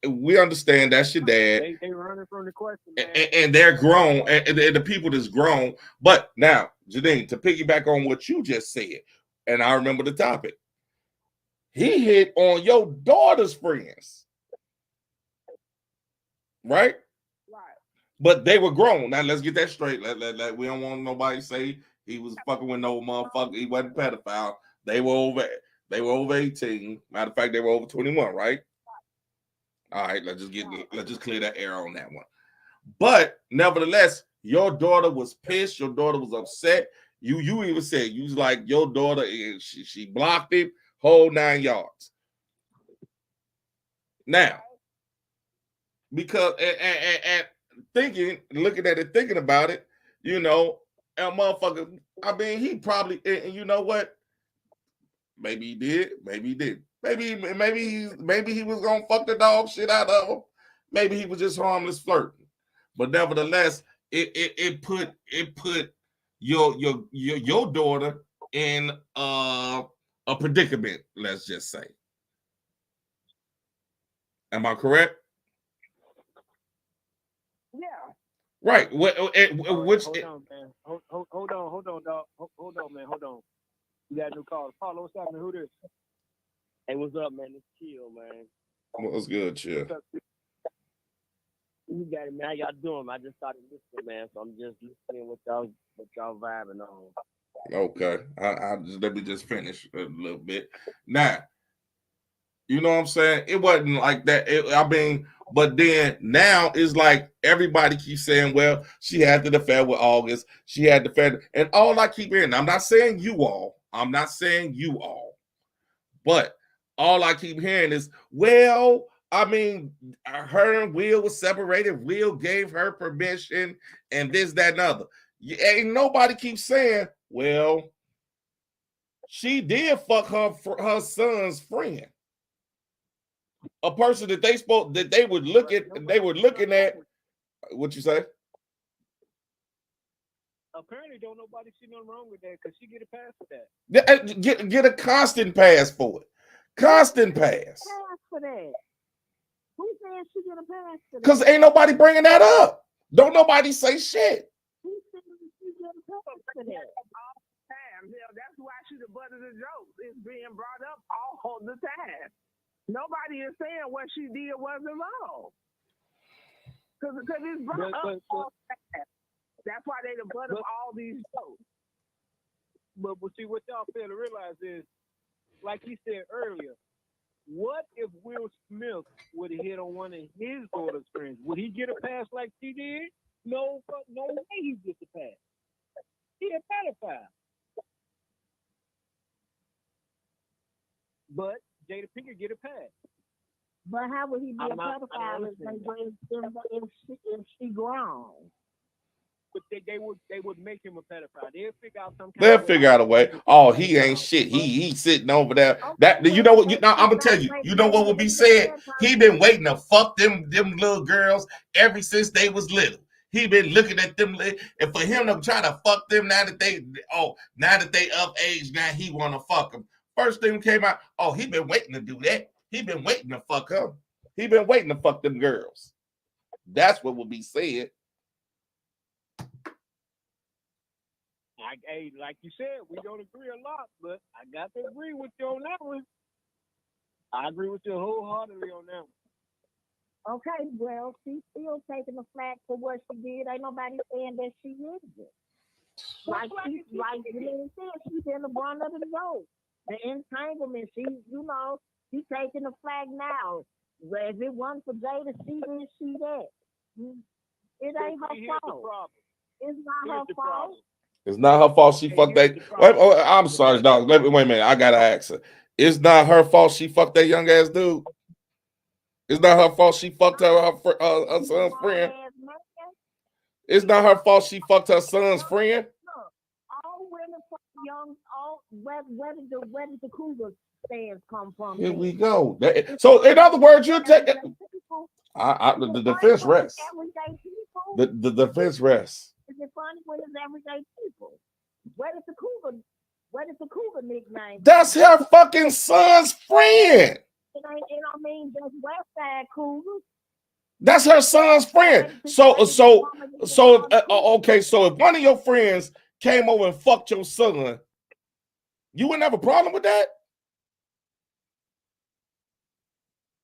We understand that's your dad. They running from the question, and they're grown, and the people that's grown. But now, Janine, to piggyback on what you just said, and I remember the topic, he hit on your daughter's friends, right? Right. But they were grown. Now let's get that straight. We don't want nobody to say he was fucking with no motherfucker. He wasn't a pedophile. They were over 18. Matter of fact, they were over 21, right? All right, let's just clear that air on that one. But nevertheless, your daughter was pissed. Your daughter was upset. You even said you was like your daughter. She blocked him, whole 9 yards. Now, because and looking at it, thinking about it, you know, a motherfucker. I mean, he probably, and you know what? Maybe he did. Maybe he didn't. Maybe he was gonna fuck the dog shit out of him. Maybe he was just harmless flirting. But nevertheless, it put your daughter in a predicament. Let's just say. Am I correct? Yeah. Right. Which Hold on, man. Hold on, dog. Hold on, man. Hold on. You got a new call. Paulo, what's happening? Who this? Hey, what's up, man? It's Chill, man. what's good, Chill? You got it, man. How y'all doing? I just started listening, man. So I'm just listening what y'all vibing on. Okay. I just let me just finish a little bit. Now, you know what I'm saying? It wasn't like that. But then now it's like everybody keeps saying, well, she had the affair with August. She had the affair. And all I keep hearing, I'm not saying you all. But all I keep hearing is, well, I mean, her and Will was separated. Will gave her permission and this, that, and other. Ain't nobody keeps saying, well, she did fuck her son's friend. A person that they would look at, they were looking at. What you say? Apparently, don't nobody see nothing wrong with that because she get a pass for that. Get a constant pass for it. Constant pass. Pass for that. Who said she get a pass for that? Because ain't nobody bringing that up. Don't nobody say shit. Who said she get a pass for that? Hell, that's why she the butt of the joke. It's being brought up all the time. Nobody is saying what she did wasn't wrong. Because it's brought up all the time. That's why they the butt of all these jokes. But see, what y'all fail to realize is, like he said earlier, what if Will Smith would have hit on one of his daughter's friends? Would he get a pass like she did? No way he gets a pass. He a pedophile. But Jada Pinkett get a pass. But how would he be a pedophile if she grown? But they would make him a pedophile. They'll figure out some kind They'll of figure out a way. Oh, he ain't shit. He sitting over there. That you know what? I'm gonna tell you. You know what will be said? He been waiting to fuck them little girls ever since they was little. He been looking at them, and for him to try to fuck them now that they of age, now he want to fuck them. First thing came out. Oh, he been waiting to do that. He been waiting to fuck her. He been waiting to fuck them girls. That's what will be said. Hey, like you said, we don't agree a lot, but I got to agree with you on that one. I agree with you wholeheartedly on that one. Okay, well, she's still taking the flack for what she did. Ain't nobody saying that she is it. Like you said, she's in the brunt of the joke. The entanglement, she's taking the flag now. If it wasn't for Jada, she this, she that. It ain't her fault. It's not her fault. It's not her fault she fucked that. Wait, I'm sorry, dog. Wait a minute. I gotta ask her. It's not her fault she fucked that young ass dude. It's not her fault she fucked her son's friend. It's not her fault she fucked her son's friend. All women fuck young. Where did the cougar stands come from? Here we go. So in other words, you take it. The defense rests. The defense rests. Is it funny when it's everyday people? Where did the cougar nickname? That's her fucking son's friend. It don't mean just West Side Cougars. That's her son's friend. So okay. So if one of your friends came over and fucked your son, you wouldn't have a problem with that?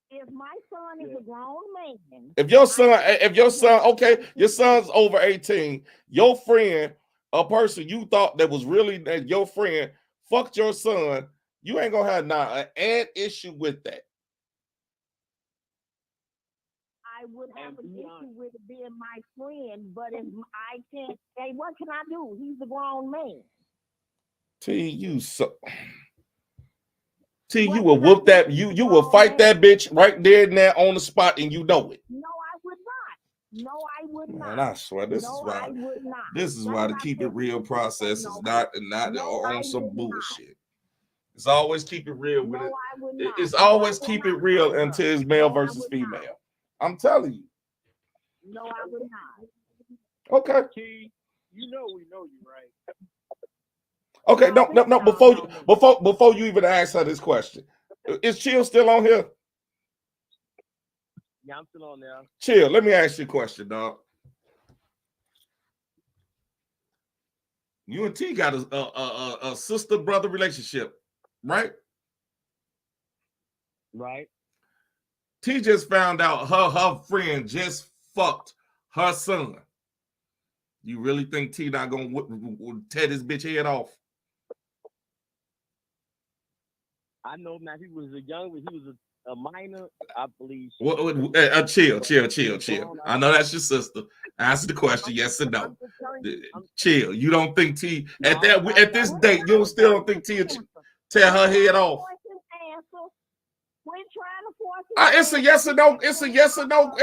If my son is a grown man. If your son, okay, your son's over 18, your friend, a person you thought that was really your friend, fucked your son, you ain't gonna have an issue with that. I would have an issue with it being my friend, but if I can't, hey, what can I do? He's a grown man. You will whoop that. You will fight that bitch right there and there on the spot, and you know it. No, I would not. No, I would not. Man, I swear this is why. This is why the keep it real process is not on some bullshit. It's always keep it real with it. It's always keep it real until it's male versus female. I'm telling you. No, I would not. Okay. Key, we know you, right? Okay, no. Before you even ask her this question, is Chill still on here? Yeah, I'm still on there. Chill. Let me ask you a question, dog. You and T got a sister brother relationship, right? Right. T just found out her friend just fucked her son. You really think T not gonna tear this bitch head off? I know now he was a minor, I believe. Chill. I know that's your sister. Answer the question, yes or no. Chill. You don't think T at this date? You still don't think T tear her head off? It's a yes or no. It's a yes or no.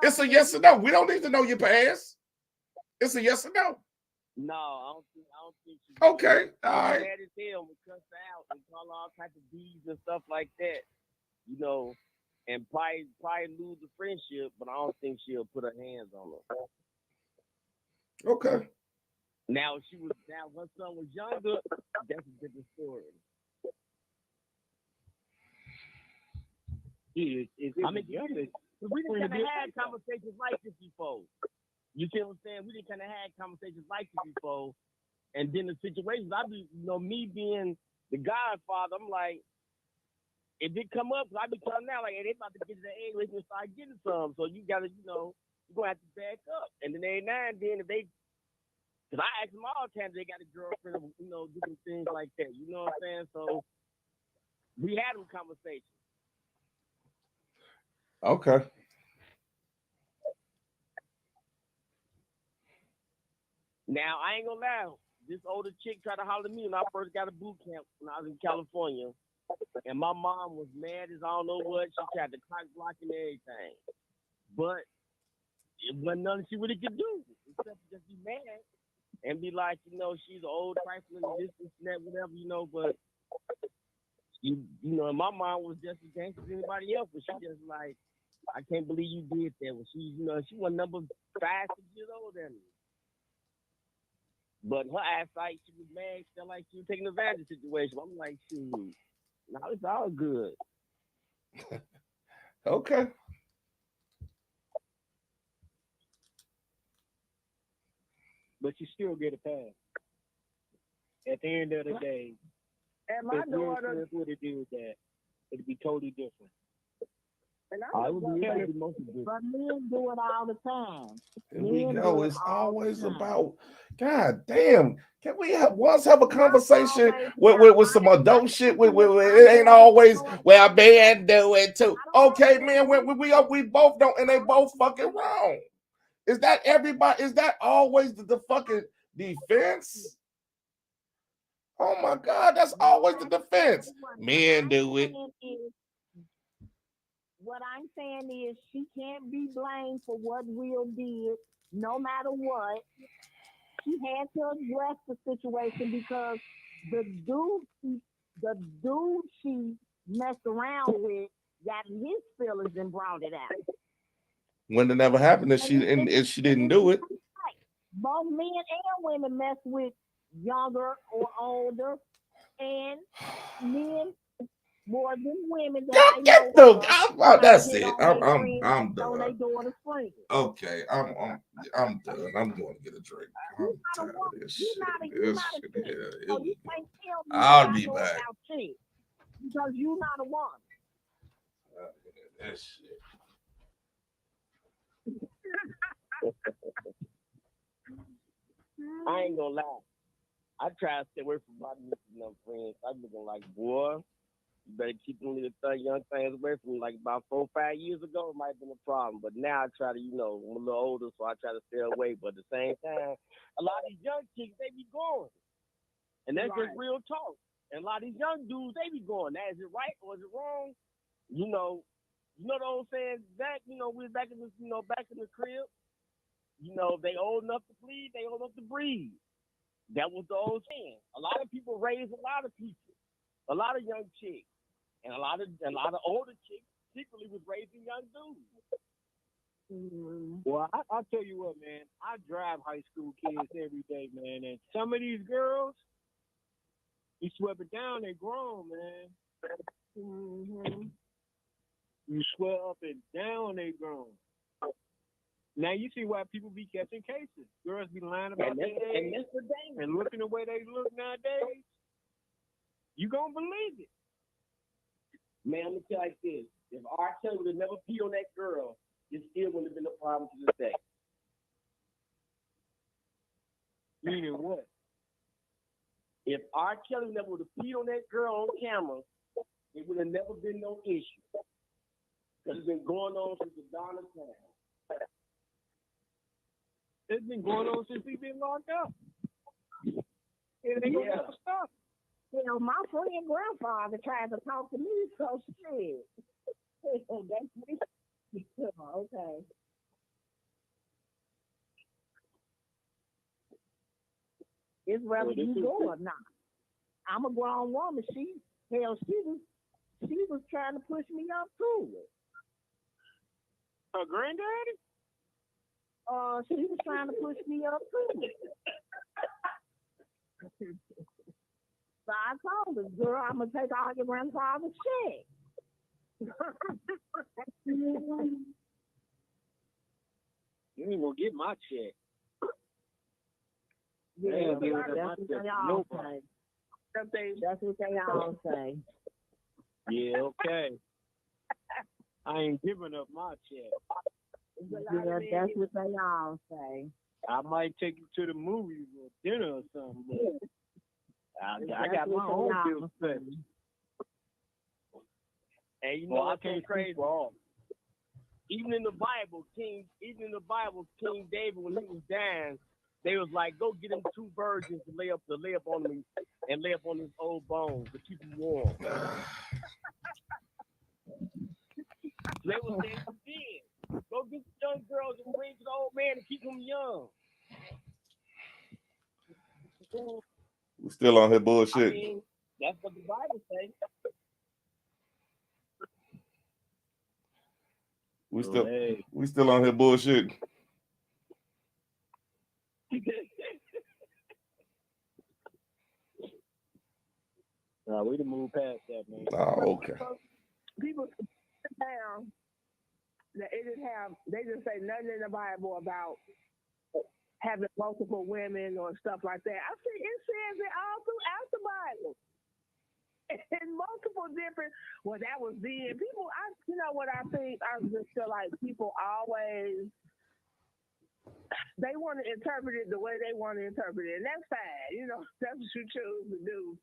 It's a yes or no. We don't need to know your past. It's a yes or no. No, I don't think she okay, all right. Mad as hell, we cuss her out and call all types of D's and stuff like that. You know, and probably lose the friendship, but I don't think she'll put her hands on her. Okay. Now her son was younger, that's a different story. I mean, we didn't kind of had conversations like this before. You see what I'm saying? We didn't kind of had conversations like this before. And then the situations, me being the godfather, I'm like, it did come up, I be telling now, like, hey, they about to get to the age where they can start getting some. So you gotta, you're gonna have to back up. And then every now and then, because I ask them all the time, they got a girlfriend, different things like that. You know what I'm saying? So we had them conversations. Okay. Now, I ain't gonna lie. This older chick tried to holler at me when I first got a boot camp when I was in California. And my mom was mad as I don't know what. She tried to cock block and everything. But it wasn't nothing she really could do except just be mad and be like, she's an old trifling and this and that, whatever, but and my mom was just as gangster as anybody else, but she just like, I can't believe you did that. When she was number 5, 6 years older than me. But her ass like she was mad, felt like she was taking advantage of the situation. I'm like, shoot, now it's all good. Okay. But you still get a pass. At the end of the day, and my daughter would have did that, it'd be totally different. I would be but men do it all the time. Here we go. It's always about, God damn. Can we have a conversation with some adult shit? It ain't always, well, man do it too. Okay, man, we both don't, and they both fucking wrong. Is that everybody? Is that always the fucking defense? Oh my God, that's always the defense. Men do it. What I'm saying is she can't be blamed for what Will did, no matter what. She had to address the situation because the dude she messed around with got his feelings and brought it out. When it never happened, if she didn't do it. Both men and women mess with younger or older, and men more than women. That's it. I'm done. Okay, I'm done. I'm going to get a drink. I'm tired of this shit. I'll be back. Because you're not a woman. That shit. I ain't gonna lie. I try to stay away from my friends. I'm looking like, boy, you better keep them little young things away from me. Like about 4 or 5 years ago, it might have been a problem. But now I try to, I'm a little older, so I try to stay away. But at the same time, a lot of these young chicks, they be going. And that's just real talk. And a lot of these young dudes, they be going. Now, is it right or is it wrong? You know what I'm saying? Zach, we was back in this, back in the crib. They old enough to bleed, they old enough to breathe. That was the old saying. A lot of people raise a lot of people, a lot of young chicks, and a lot of older chicks secretly was raising young dudes. Well, I'll tell you what, man. I drive high school kids every day, man, and some of these girls, you swept it down, they grown, man. Mm-hmm. You swear up and down, they grown. Now you see why people be catching cases. Girls be lying about their age that's the danger. and looking the way they look nowadays. You gonna believe it. Man, I'm gonna tell you like this. If R. Kelly would have never peed on that girl, it still wouldn't have been a problem to this day. Meaning what? If R. Kelly never would have peed on that girl on camera, it would have never been no issue. Because it's been going on since the dawn of time. It's been going on since he's been locked up. It ain't gonna never stop. You know, my friend grandfather tried to talk to me, so shit. That's me. Okay. It's whether you go or not. I'm a grown woman. She was trying to push me up to it. Her granddaddy? She was trying to push me up to it. So I told her, girl, I'm gonna take all your grandfather's check. You ain't gonna get my check. Yeah, that's what they all say. That's what they all say. Yeah, okay. I ain't giving up my check. Yeah, that's what they all say. I might take you to the movies or dinner or something. But I got my own bills set. And you know what's so crazy? Even in the Bible, King David, when he was dying, they was like, go get him 2 virgins to lay up on him and lay up on his old bones to keep him warm. They was saying, go get the young girls and bring to the old man to keep him young. We still on here bullshit. I mean, that's what the Bible says. We still on here bullshit. We done moved past that, man. Oh, okay. People down that they just say nothing in the Bible about having multiple women or stuff like that. I think it says it all throughout the Bible. And multiple different, well, that was then. People, you know what I think? I just feel like people always, they want to interpret it the way they want to interpret it. And that's fine. You know, that's what you choose to do.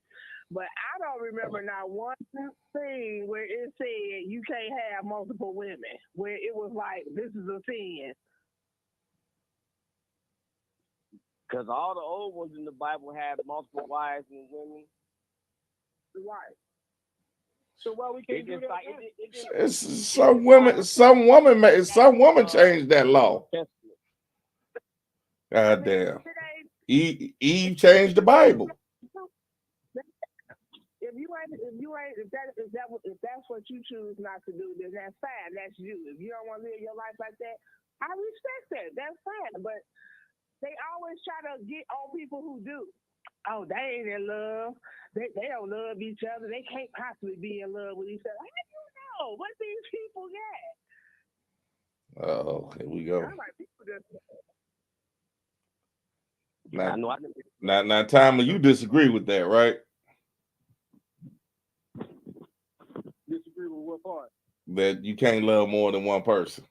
But I don't remember not one thing where it said you can't have multiple women, where it was like, this is a sin. Because all the old ones in the Bible had multiple wives and women. Right. So why we can't do that? It's some woman changed that law. God damn. Eve changed the Bible. If that's what you choose not to do, then that's fine. That's you. If you don't want to live your life like that, I respect that. That's fine. But they always try to get on people who do. Oh, they ain't in love. They don't love each other. They can't possibly be in love with each other. How do you know what these people got? Oh, here we go. Like, people just... Now, Tommy, you disagree with that, right? Disagree with what part? That you can't love more than one person.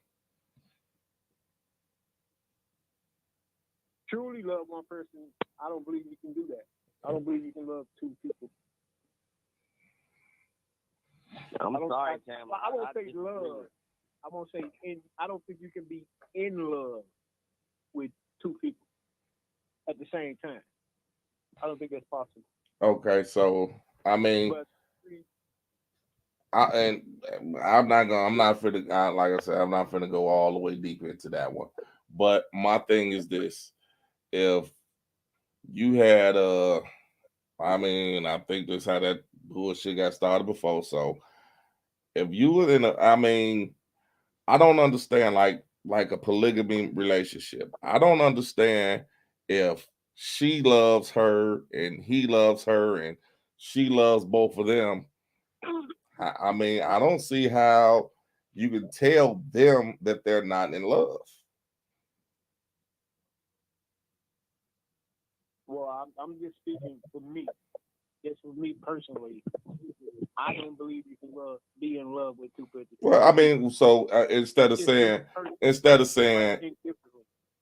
Truly love one person, I don't believe you can do that. I don't believe you can love 2 people. I'm sorry, Tam. I won't say love. I won't say I don't think you can be in love with 2 people at the same time. I don't think that's possible. Okay, so I mean, I'm not finna, like I said, I'm not finna go all the way deep into that one. But my thing is this: if you had I think this how that bullshit got started before. So if you were I don't understand like a polygamy relationship. I don't understand if she loves her and he loves her and she loves both of them. I don't see how you can tell them that they're not in love. Well, I'm just speaking for me. Just for me personally, I don't believe you can be in love with two people. Well, I mean, so instead of saying, instead of saying,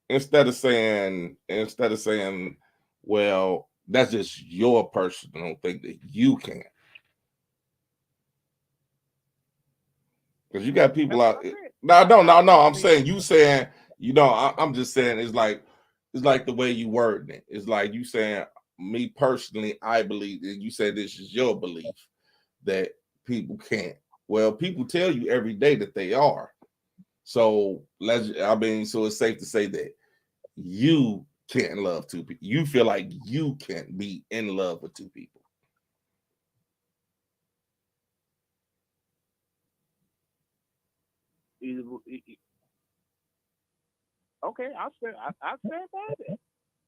instead of saying, well, that's just your personal thing that you can't. Because you got people out. No. I'm saying you saying, you know, I'm just saying it's like the way you wording it. It's like you saying, me personally, I believe that you said this is your belief that people can't. Well, people tell you every day that they are. So so it's safe to say that you can't love two people. You feel like you can't be in love with two people. Okay, I said that.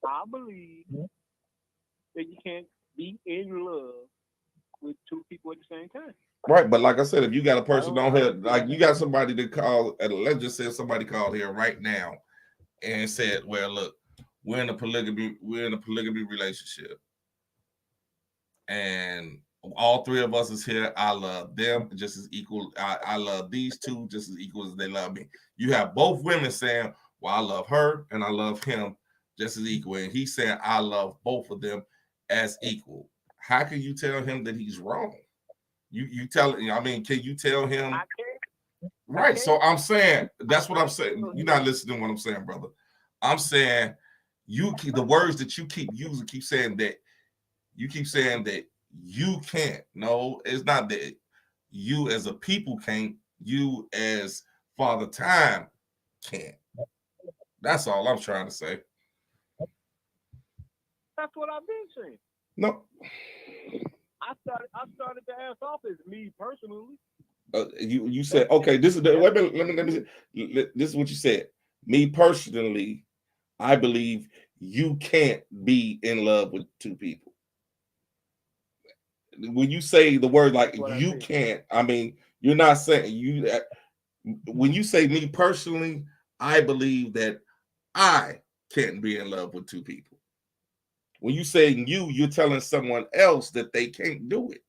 I believe that you can't be in love with two people at the same time. Right, but like I said, if you got a person on here, like you got somebody to call, and let's just say somebody called here right now and said, "Well, look, we're in a polygamy relationship, and all three of us is here. I love them just as equal. I love these two just as equal as they love me." You have both women saying, "Well, I love her and I love him just as equal," and he's saying, "I love both of them as equal." How can you tell him that he's wrong? You tell, I mean, can you tell him? Right. So I'm saying, that's what I'm saying. You're not listening to what I'm saying, brother. I'm saying you keep the words that you keep using, keep saying that you can't. No, it's not that you as a people can't, you as Father Time can't. That's all I'm trying to say. That's what I've been saying. No. I started to ask off as me personally. You said, okay, this is wait a minute, let me this is what you said. Me personally, I believe you can't be in love with two people. When you say the word like you can't, I mean, you're not saying you. When you say me personally, I believe that I can't be in love with two people. When you say you're telling someone else that they can't do it.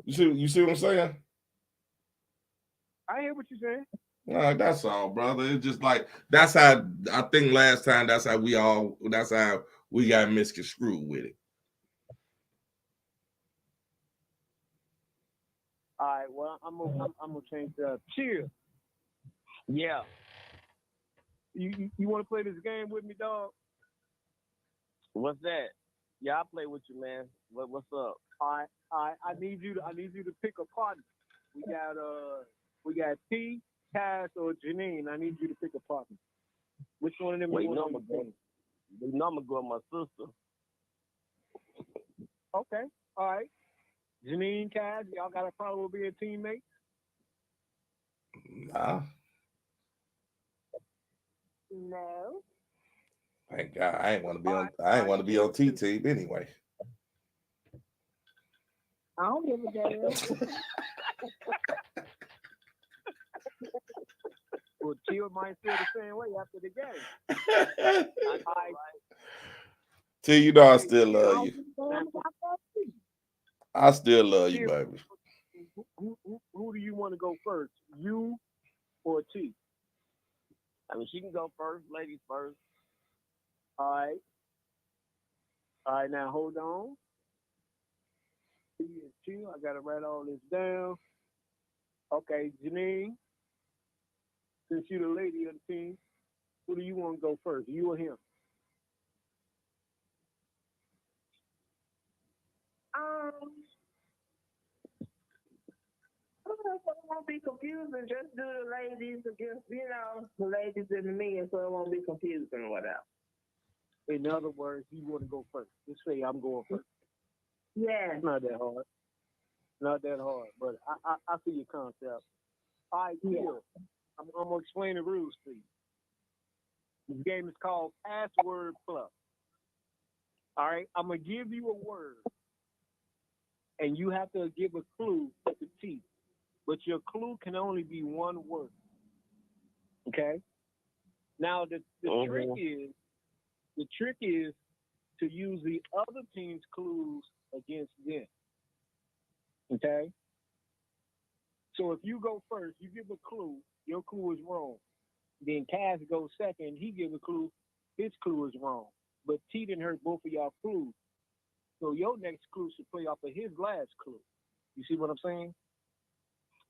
You see what I'm saying? I hear what you're saying. That's all, brother. It's just like that's how I think last time. That's how we got misconstrued with it. All right. Well, I'm gonna change the cheer. Yeah. You want to play this game with me, dog? What's that? Yeah, I'll play with you, man. What's up? All right. I need you to pick a partner. We got T, Cass, or Janine. I need you to pick a partner. Which one of them you want to go? You know I'm gonna go with my sister. Okay. All right. Janine, Cass, y'all got a problem with being teammates? Nah. No. Thank God, I ain't want to be on. I ain't want to be on T team anyway. I don't give a damn. Well, Chill might feel the same way after the game. T, you know I still love you. I still love you, baby. Who do you want to go first? You or T? I mean, she can go first. Ladies first. All right. All right, now hold on. T is Chill. I got to write all this down. Okay, Janine, since you're the lady of the team, who do you want to go first, you or him? I won't be confusing. Just do the ladies against, the ladies and the men, so it won't be confusing or whatever. In other words, you want to go first. Just say I'm going first. Yeah. It's not that hard. Not that hard, but I see your concept. All right, Chill. I'm going to explain the rules to you. This game is called Password Plus. All right, I'm going to give you a word, and you have to give a clue to the T. But your clue can only be one word. Okay. Now the trick is to use the other team's clues against them. Okay. So if you go first, you give a clue, your clue is wrong. Then Cass goes second, he gives a clue, his clue is wrong. But T didn't heard both of y'all clues. So your next clue should play off of his last clue. You see what I'm saying?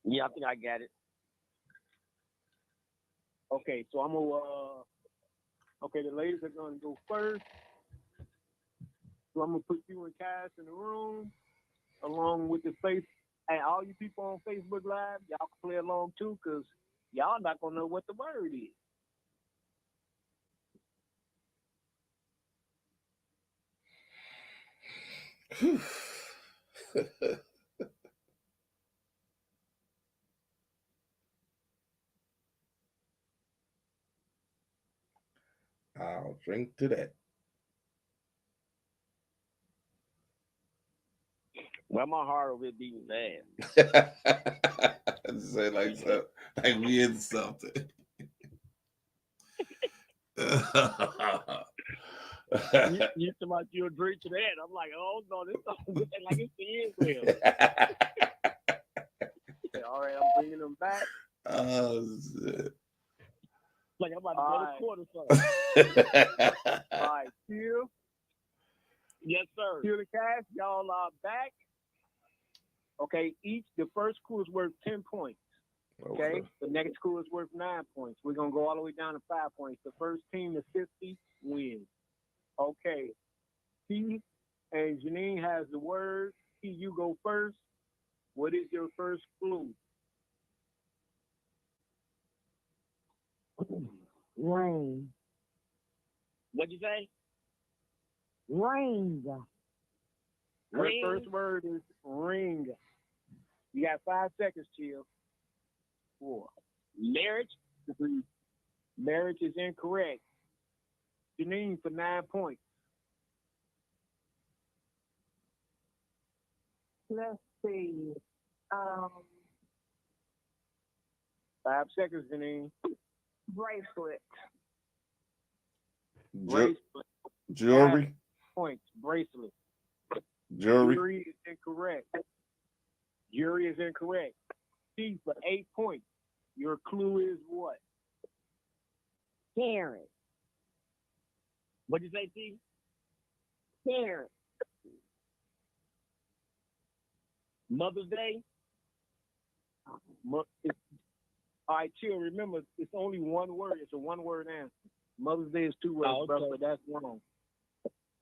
Yeah, I think I got it. Okay, so I'm gonna okay, the ladies are gonna go first. So I'm gonna put you and Cass in the room along with the face. And all you people on Facebook Live, y'all can play along too, because y'all not gonna know what the word is. I'll drink to that. Well, my heart will be mad. Say like so, like we in something. You about you drink to that? I'm like, oh no, this song like it's the Israel. All right, I'm bringing them back. Oh shit! Like I'm about to go to court or something. All right, Q. Yes, sir. Q the Cash, y'all are back. Okay, the first clue is worth 10 points. Okay? The next clue is worth 9 points. We're going to go all the way down to 5 points. The first team to 50 wins. Okay. T and Janine has the word. T, you go first. What is your first clue? Rain. What'd you say? Rain. Her first word is ring. You got 5 seconds, Chill. 4. Marriage? Marriage is incorrect. Janine for 9 points. Let's see. 5 seconds, Janine. Bracelet. Bracelet. Jewelry. 5 points. Bracelet. Jewelry. Jury is incorrect. Jury is incorrect. C for 8 points. Your clue is what? Karen. What'd you say, T? Karen. Mother's Day? All right, Chill. Remember, it's only one word. It's a one-word answer. Mother's Day is 2 words, okay. brother, but that's wrong.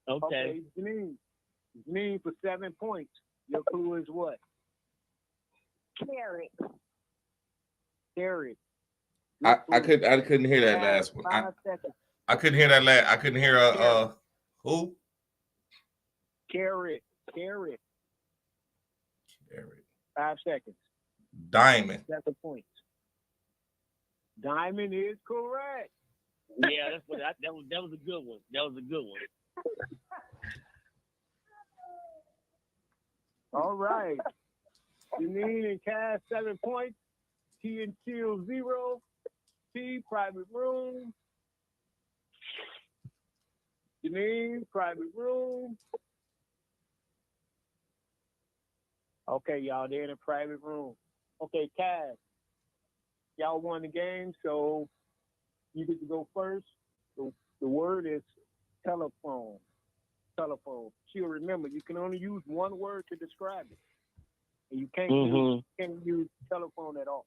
Okay. Janine for 7 points. Your clue is what? Carrot. Carrot. I couldn't hear that last one. 5 seconds. I couldn't hear that last. I couldn't hear who? Carrot. 5 seconds. Diamond. 7 points. Diamond is correct. Yeah, that was a good one. That was a good one. All right. Janine and Cass 7 points. T and Chill 0. T private room. Janine private room. Okay, y'all, they're in a private room. Okay, Cass, y'all won the game, so you get to go first. The word is telephone. Telephone. Chill, remember, you can only use one word to describe it. And you can't use telephone at all.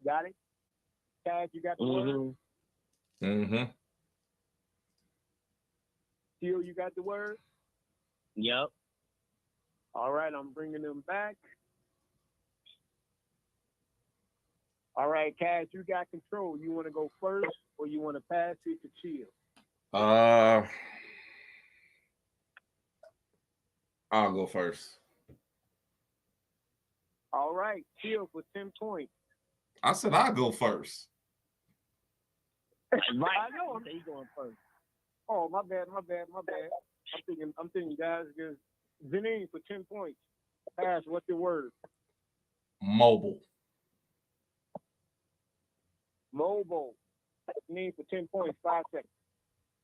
Got it? Cass, you got the word? Mm-hmm. Chill, you got the word? Yep. All right, I'm bringing them back. All right, Cass, you got control. You want to go first or you want to pass it to Chill? I'll go first. All right, Chill for 10 points. I said I'll go first. Right. I know I'm going first. Oh, my bad. I'm thinking, guys, because Janine for 10 points. Pass, what's your word? Mobile. Mobile. Janine for 10 points, 5 seconds.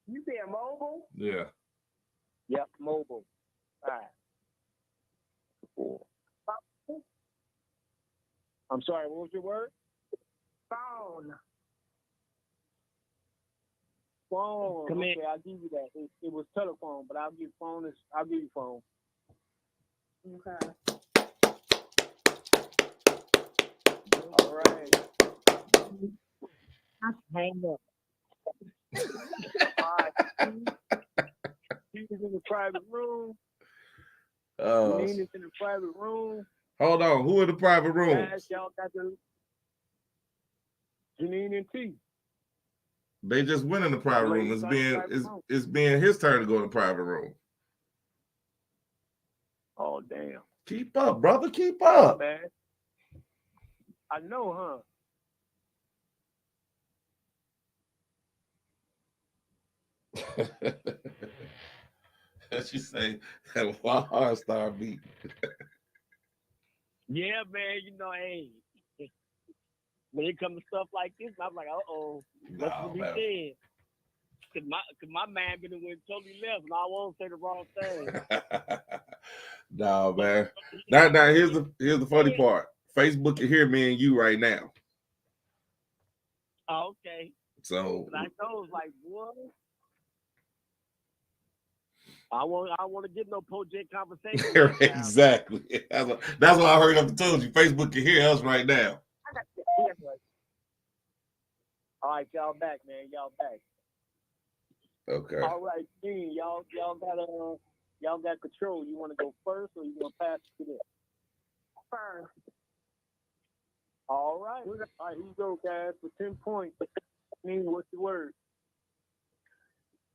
You said mobile? Yeah. Yep, mobile. 5, 4. I'm sorry, what was your word? Phone. Phone. Come okay, in. I'll give you that. It was telephone, but I'll give you phone. Okay. All right. Hang up. All right. He's in the private room. Oh, Janine is in the private room. hold on. Who in the private room? Guys, y'all got the Janine and T. They just went in the private room. Ladies, It's being his turn to go in the private room. Oh, damn. Keep up, brother. Keep up. Man. I know, huh? As you say, why hard star beat? Yeah, man, you know, hey. When it comes to stuff like this, I'm like, uh-oh. What's No, to be man. said? Cause my man been went totally left, and I won't say the wrong thing. No, man. Now, here's the funny part. Facebook can hear me and you right now. Oh, okay. So But I know it's like, what? I want to get no project conversation. Right now. exactly. That's what I heard. I told you. Facebook can hear us right now. All right, y'all back, man. Y'all back. Okay. All right, Dean, y'all got control. You want to go first, or you want to pass it to them? First. All right. All right, here you go, guys, for 10 points. Dean, what's the word?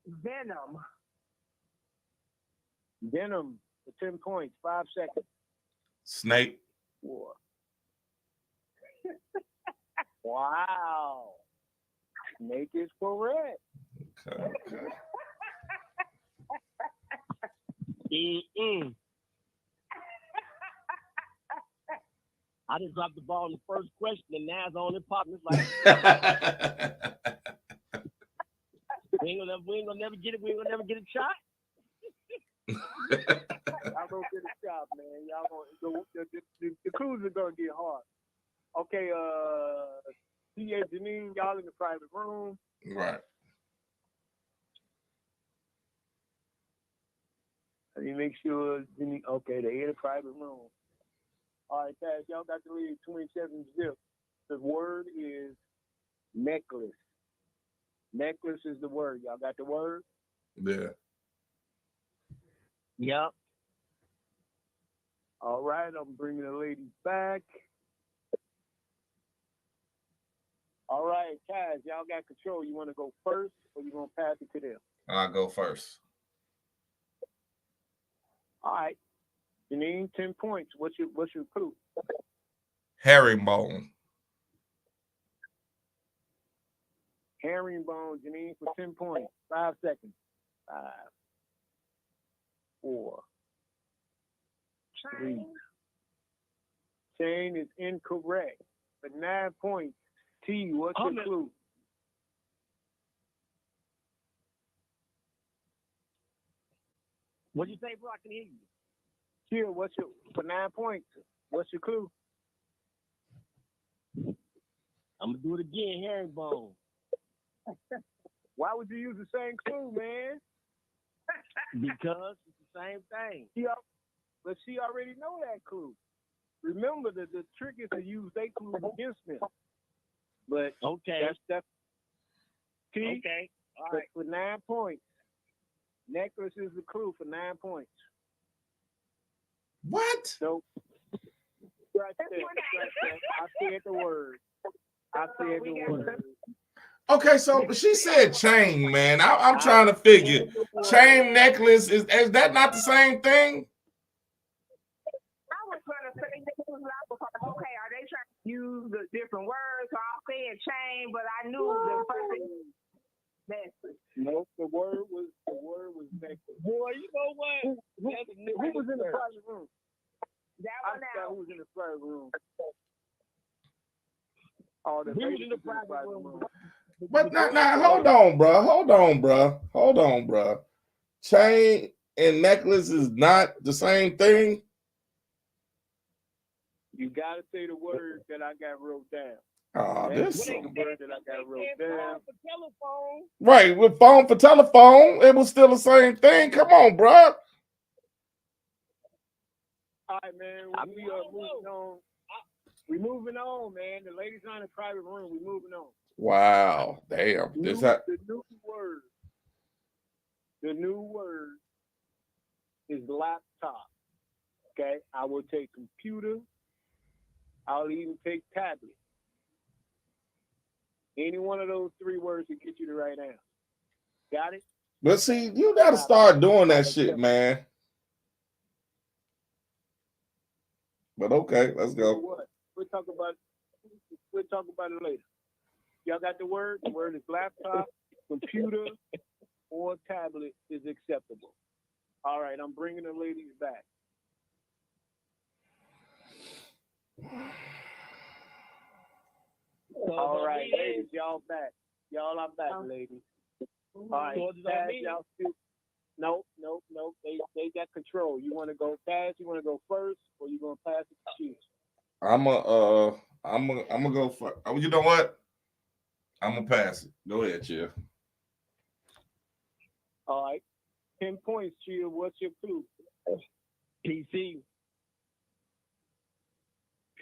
Venom. Venom for 10 points, 5 seconds. Snake. 4. Wow. Snake is correct. Okay. I just dropped the ball in the first question, and now it's on and popping. It's like we ain't gonna never get it. We ain't gonna never get a shot. Y'all gonna get a shot, man. Y'all gonna the clues are gonna get hard. Okay, T.A. Janine, y'all in the private room. Right. Let me make sure. Okay, they're in the private room. All right, guys, y'all got the lead 27-0. The word is necklace. Necklace is the word. Y'all got the word? Yeah. Yep. All right, I'm bringing the ladies back. All right, guys, y'all got control. You want to go first, or you want to pass it to them? I'll go first. All right. Janine, 10 points. What's your clue? Herringbone. Herringbone, Janine, for 10 points. 5 seconds. 5, 4, 3. Chain is incorrect. For 9 points. T, what's your clue? What'd you say, bro? I can hear you. Here, for 9 points? What's your clue? I'm gonna do it again, herringbone. Why would you use the same clue, man? Because it's the same thing. But she already know that clue. Remember, the trick is to use their clues against them. But okay, that's T. Okay, all right. For 9 points, necklace is the clue for 9 points. What? Nope. Scratch that. I said the word. Okay, so she said chain, man. I'm trying to figure. Chain, necklace, is that not the same thing? I was going to say, okay, are they trying to use the different words? So I said chain, but I knew the person necklace. Nope, the word was necklace. Boy, you know what? Who was in the private room? That I one forgot out. who was in the private room. All the He was ladies in the was in the private private room. room. But now, hold on, bro. Chain and necklace is not the same thing. You gotta say the word that I got wrote down. Oh, That's this the word that I got wrote down. For telephone. right with phone for telephone, it was still the same thing. Come on, bro. All right, man. We are moving on. We moving on, man. The ladies are in the private room. We moving on. Wow, damn. The new word. The new word is laptop. Okay, I will take computer. I'll even take tablet. Any one of those three words will get you the right answer. Got it? But see, you gotta start doing that shit, man. But okay, let's You know go. what? We'll talk about it later. Y'all got the word? The word is laptop, computer, or tablet is acceptable. All right, I'm bringing the ladies back. All right, ladies, y'all back. Y'all are back, ladies. All right, Taz, y'all still. Nope. They got control. You want to go fast? You want to go first, or you gonna pass it to Chief? I'm gonna go for. Oh, you know what? I'm gonna pass it. Go ahead, Chill. All right, 10 points, Chill. What's your clue? PC.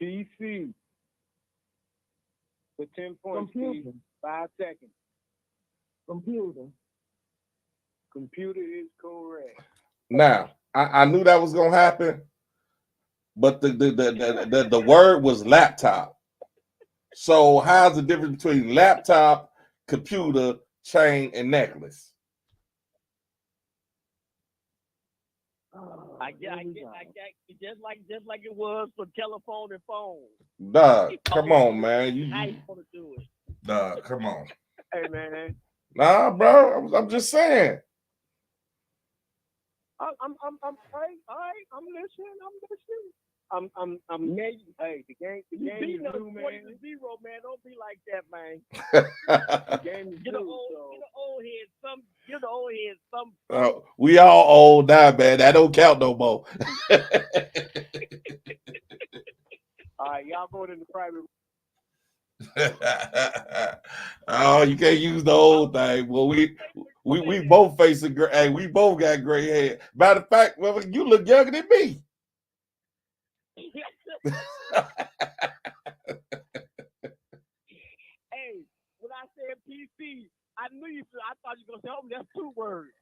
PC. For 10 points, Chief. 5 seconds. Computer is correct. Now, I knew that was gonna happen, but the word was laptop. So how's the difference between laptop, computer, chain, and necklace? I got just like it was for telephone and phone. Duh, come on, man. How you gonna do it? Duh, come on. Hey, man. Nah, bro. I'm just saying. I'm listening. Hey, the game is new, man. 40-0, man. Don't be like that, man. The game is Get new, the old head some. We all old now, man. That don't count no more. All right, y'all going in the private. Oh, you can't use the old thing. Well, we both facing gray. Hey, we both got gray hair. Matter of fact, well, you look younger than me. Hey, when I said PC, I knew you. I thought you were gonna tell me that's 2 words.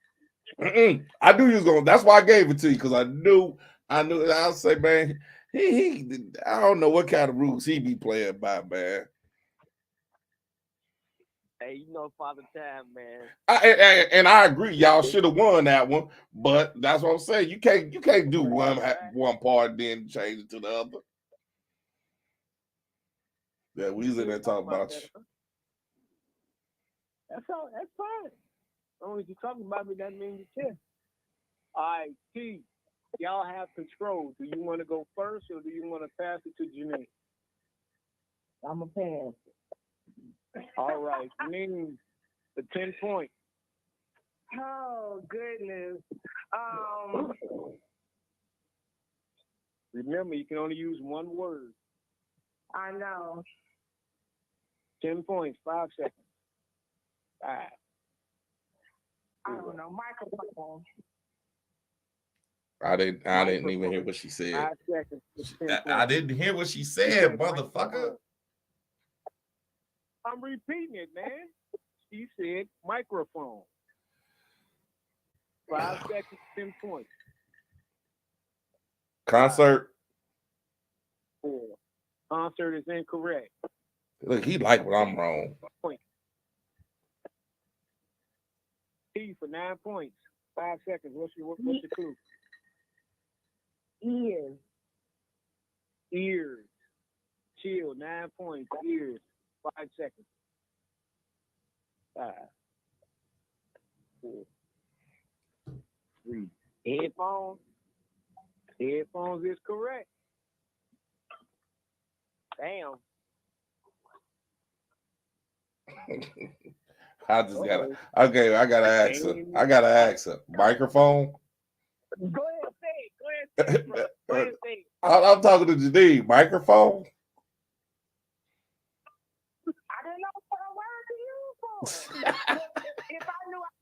I knew you was gonna. That's why I gave it to you, because I knew. I'll say, man, he. I don't know what kind of rules he be playing by, man. Hey, you know Father Time, man. And I agree, y'all should have won that one, but that's what I'm saying. You can't do one part and then change it to the other. Yeah, we was in there talking about you. That's all. That's fine. As long as you're talking about me, that means you can. All right, T. Y'all have control. Do you want to go first, or do you want to pass it to Janine? I'm a pass. All right, Janine, the 10 points. Oh goodness. Remember, you can only use one word. I know. 10 points. 5 seconds. 5. I don't know. Microphone. I didn't even hear what she said. 5 seconds. I didn't hear what she said, motherfucker. I'm repeating it, man. She said microphone. 5 seconds, 10 points. Concert. 4. Concert is incorrect. Look, he like when I'm wrong. Point. T for 9 points. 5 seconds. What's your clue? Ears. Ears. Chill. 9 points. Ears. 5 seconds. 5, 4, 3. Headphones. Headphones is correct. Damn. I just gotta. Okay, I gotta ask her. I gotta ask her. Microphone. Go ahead, say it. Go ahead, say it, bro. Go ahead, say it. I'm talking to Janine. Microphone. I didn't know what word to use for it. If I knew I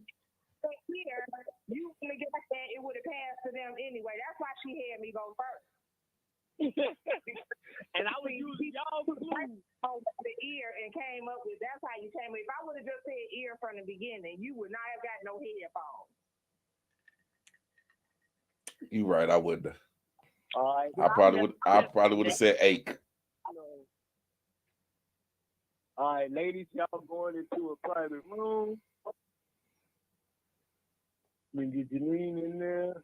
was here, you were gonna get like that, it would have passed to them anyway. That's why she had me go first. And I would use y'all clue on the ear and came up with that's how you came up. If I would have just said ear from the beginning, you would not have got no headphones. You right, I wouldn't have. All right. I probably would have said ache. All right, ladies, y'all going into a private room. We get Janine in there.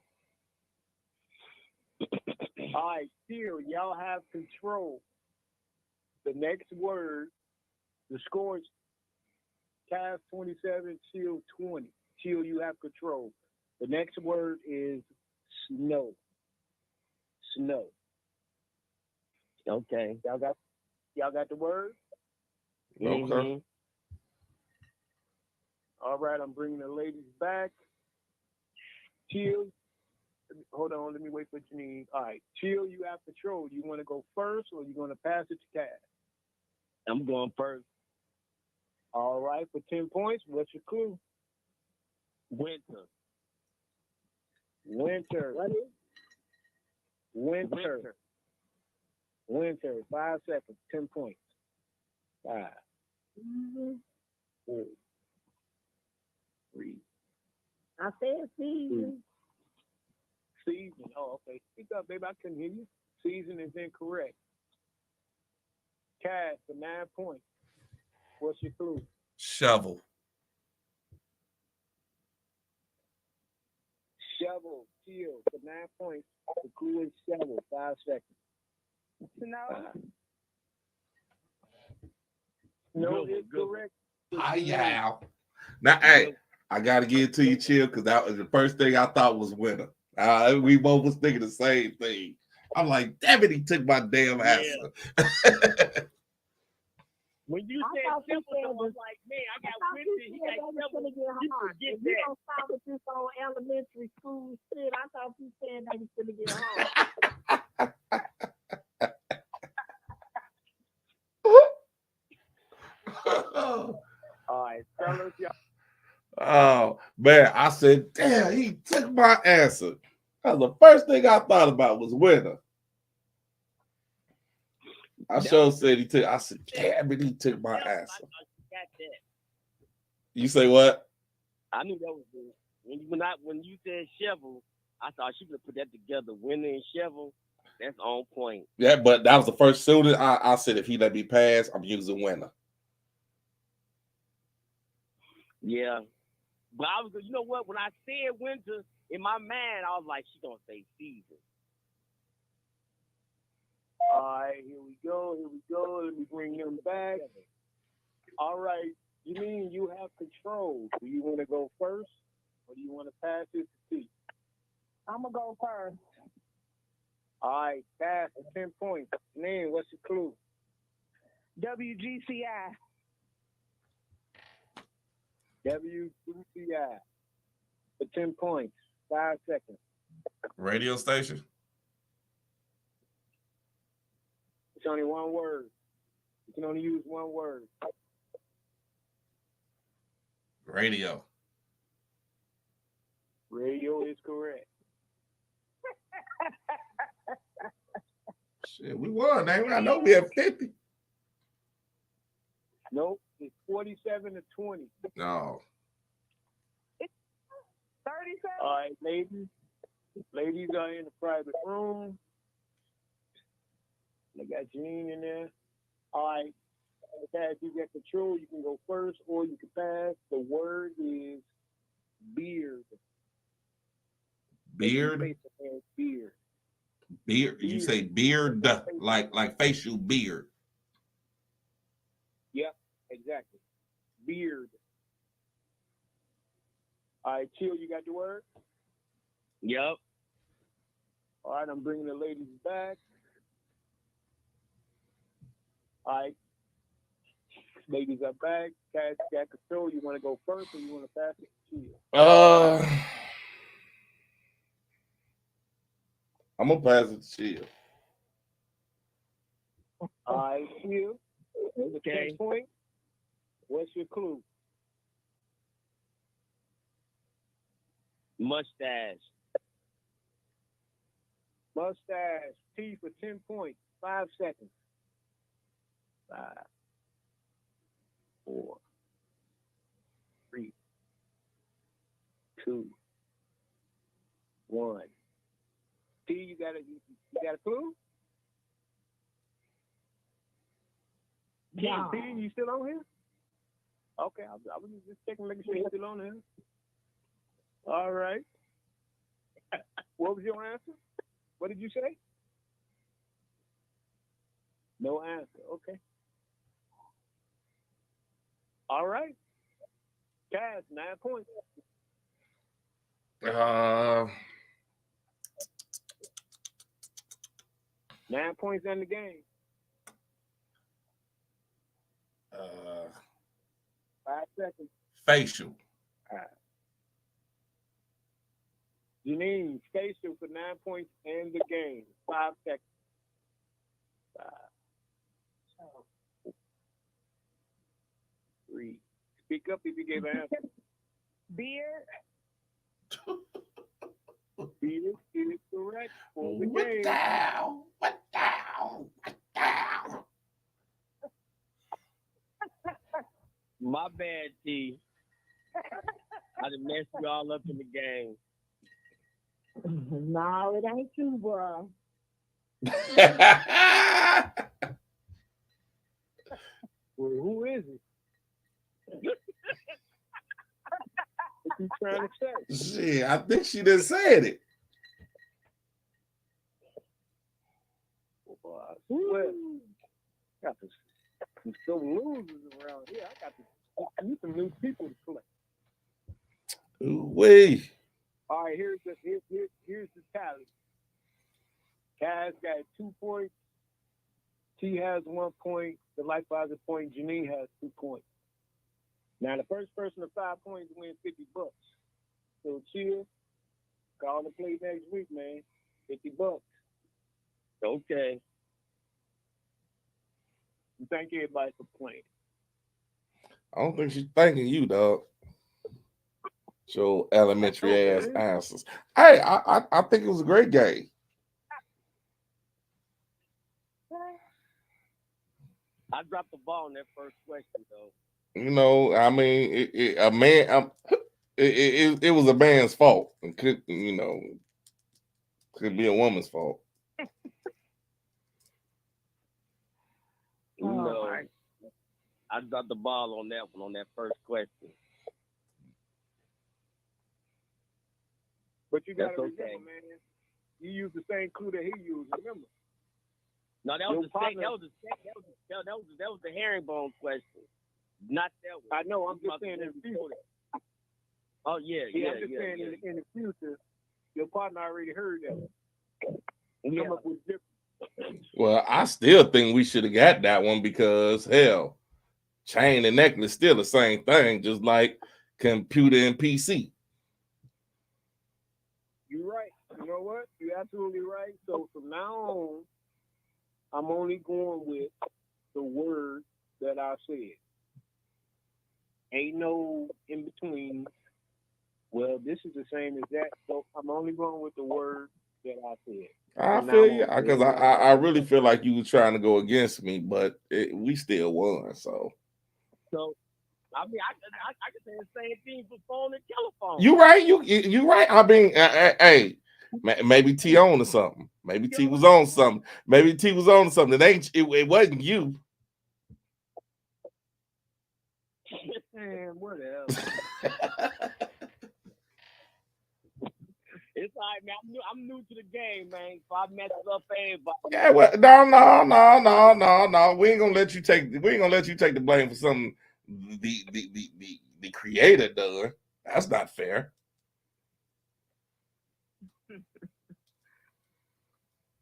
All right, still, y'all have control. The next word, the score is Cass 27, Chill 20. Chill, you have control. The next word is snow. Snow. Okay. Y'all got the word? Okay. Mm-hmm. All right, I'm bringing the ladies back. Chill. Hold on, let me wait for Janine. All right, Chill, you have control. You want to go first or you want to pass it to Cass? I'm going first. All right, for 10 points, what's your clue? Winter. Winter. What is? Winter. Winter. 5 seconds, 10 points. 5, 4, 3. I said season. Season. Oh, okay. Speak up, baby. I couldn't hear you. Season is incorrect. Cash for 9 points. What's your clue? Shovel. Shovel. Chill for 9 points. The clue is shovel. 5 seconds. No. No, it's correct. Hi, now, hey, I gotta give it to you, Chill, because that was the first thing I thought was winter. We both was thinking the same thing. I'm like, damn it, he took my damn answer. When you said simple, I was like, man, I got winter. He got shovel. You forget if you don't stop with this on elementary school shit, I thought you said that he's gonna get home. All right, fellas, y'all. Oh man, I said, damn, he took my answer. That's the first thing I thought about was winter. I sure said he took. I said, damn it, he took my answer. You say what? I knew that was good. When you said shovel, I thought she would put that together. Winter and shovel, that's on point. Yeah, but that was the first student. I said if he let me pass, I'm using winter. Yeah. But I was, you know what? When I said winter, in my mind, I was like, she's going to say season. All right, here we go. Let me bring them back. All right, Janine, you have control. Do you want to go first or do you want to pass it to T? I'm going to go first. All right, pass for 10 points. Janine, what's your clue? WGCI. WGCI for 10 points. 5 seconds. Radio station. It's only one word. You can only use one word. Radio. Radio is correct. Shit, we won, man. I know we have 50. Nope, it's 47-20. No. 37. All right, ladies. Ladies are in the private room. They got Janine in there. All right. If you get control, you can go first or you can pass. The word is beard. Beard? Beard. Beard. You say beard, like facial beard. Yep, exactly. Beard. All right, Chill, you got the word? Yep. All right, I'm bringing the ladies back. All right. Ladies are back. Cash got control. You want to go first or you want to pass it to you? I'm gonna pass it to Chill. All right, Chill. Okay. Point. What's your clue? Mustache. Mustache. T for 10 points. 5 seconds. 5, 4, 3, 2, 1. T, you got a clue? Yeah. T, you still on here? Okay, I was just checking, making sure you're still on here. All right. What was your answer? What did you say? No answer. Okay. All right. Cash, 9 points. 9 points in the game. 5 seconds. Facial. Janine, facial for 9 points in the game. 5 seconds. 5, 4, 3. Speak up if you gave an answer. Beard. Beard is correct for the What game. down? What down? What down? My bad, T. I done messed you all up in the game. No, it ain't you, bro. Well, who is it? What you trying to say? Shit, I think she done said it. Well, got some losers around here. I got to need some new people to play. Ooh-wee. All right, here's the tally. Kaz got 2 points. T has 1 point. The Life has a point. Janine has 2 points. Now the first person to 5 points wins $50. So chill. Call and play next week, man. $50. Okay. Thank everybody for playing. I don't think she's thanking you, dog. Your elementary ass answers. Hey, I think it was a great game. I dropped the ball on that first question, though. You know, I mean, it was a man's fault. It could be a woman's fault. No, I dropped the ball on that one, on that first question. But you got to That's remember, okay. man, you used the same clue that he used. Remember? No, that was the herringbone question, not that one. I know. I'm just saying in the future. Oh yeah. I'm just saying in the future, your partner already heard that. Yeah. Come up with different. Well, I still think we should have got that one because hell, chain and necklace still the same thing, just like computer and PC. You're right. You know what? You're absolutely right. So from now on, I'm only going with the word that I said. Ain't no in between. Well, this is the same as that. So I'm only going with the word that I said. I feel you because I really feel like you were trying to go against me, but we still won. So I mean, I could say the same thing for phone and telephone. You right. You right. I mean, hey, maybe T on to something. Maybe T was on something. Maybe T was on something. It wasn't you. Man, whatever. It's all right, man. I'm new to the game, man. So I mess up everybody. Yeah, well, no. We ain't gonna let you take the blame for something the creator done. That's not fair.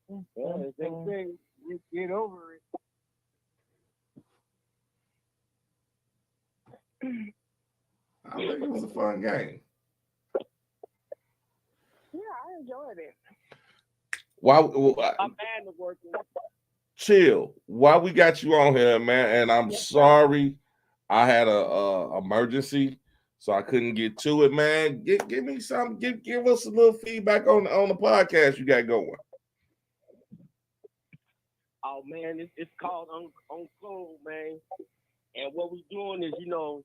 Well, as they say, you get over it. I think it was a fun game. Yeah, I enjoyed it. Why? My band was working. Chill. Why we got you on here, man? And I'm sorry, I had a emergency, so I couldn't get to it, man. Give me some. Give us a little feedback on the podcast you got going. Oh man, it's called on Code, man. And what we doing is, you know,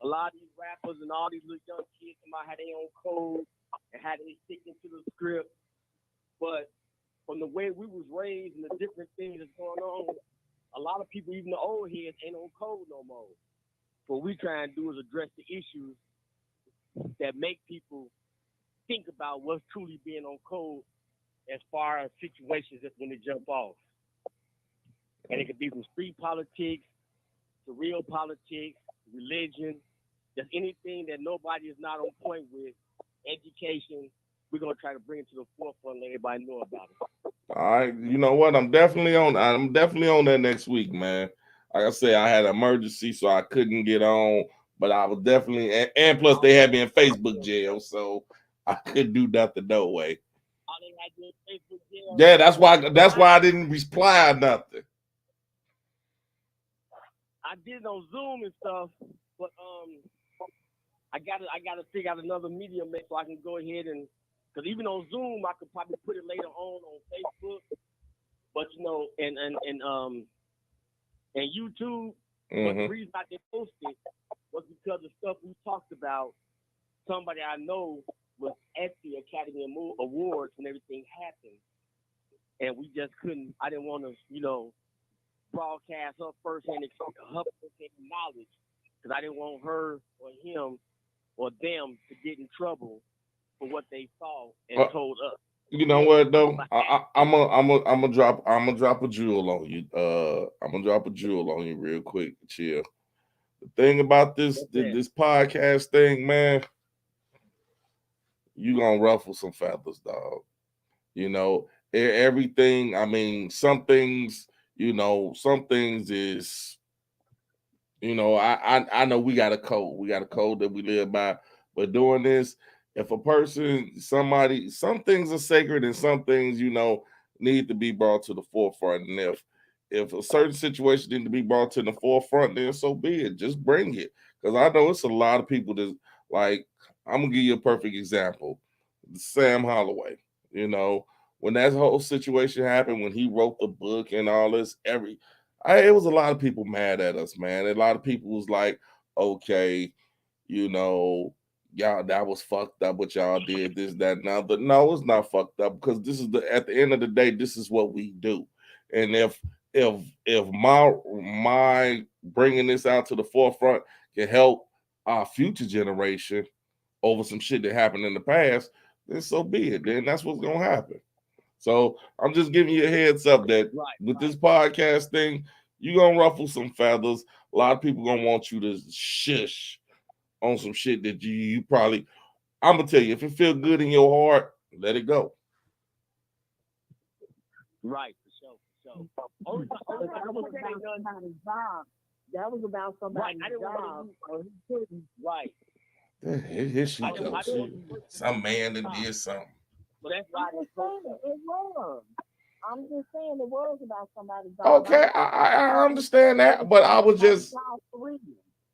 a lot of these rappers and all these little young kids might have their own code and how they stick into the script. But from the way we was raised and the different things that's going on, a lot of people, even the old heads, ain't on code no more. What we try and do is address the issues that make people think about what's truly being on code as far as situations that's when they jump off. And it could be from street politics to real politics, religion, just anything that nobody is not on point with, education. We're gonna try to bring it to the forefront, let everybody know about it. All right, you know what? I'm definitely on that next week, man. Like I said, I had an emergency, so I couldn't get on, but I was definitely and plus they had me in Facebook jail, so I couldn't do nothing no way. Oh, they had you in Facebook jail? Yeah, that's why I didn't reply or nothing. I did it on Zoom and stuff, but I gotta figure out another medium so I can go ahead and, because even on Zoom I could probably put it later on Facebook, but you know, and YouTube. But the reason I didn't post it was because the stuff we talked about. Somebody I know was at the Academy Awards when everything happened, and we just couldn't. I didn't want to, you know, broadcast her firsthand knowledge because I didn't want her or him or them to get in trouble for what they saw and told us. You know what though? I'm gonna drop a jewel on you. I'm gonna drop a jewel on you real quick. Chill. The thing about this podcast thing, man, you gonna ruffle some feathers, dog. You know, everything. I mean, some things. You know, some things is. You know, I know we got a code. We got a code that we live by. But doing this, if a person, somebody, some things are sacred and some things, you know, need to be brought to the forefront. And if a certain situation need to be brought to the forefront, then so be it. Just bring it. Because I know it's a lot of people that, like, I'm going to give you a perfect example. Sam Holloway, you know, when that whole situation happened, when he wrote the book and all this, it was a lot of people mad at us, man. A lot of people was like, okay, you know, y'all, that was fucked up what y'all did, this, that, now. But no, it's not fucked up because this is at the end of the day, this is what we do. And if my bringing this out to the forefront can help our future generation over some shit that happened in the past, then so be it. Then that's what's gonna happen. So I'm just giving you a heads up that with this podcast thing, you're gonna ruffle some feathers. A lot of people gonna want you to shush on some shit that you probably. I'm gonna tell you, if it feels good in your heart, let it go. Right, for sure. That was about somebody's job. Right. Here she goes. Some man that did something. Well, that's I'm just saying it was. I'm just saying it was about somebody's job. Okay, I understand that, but I was just.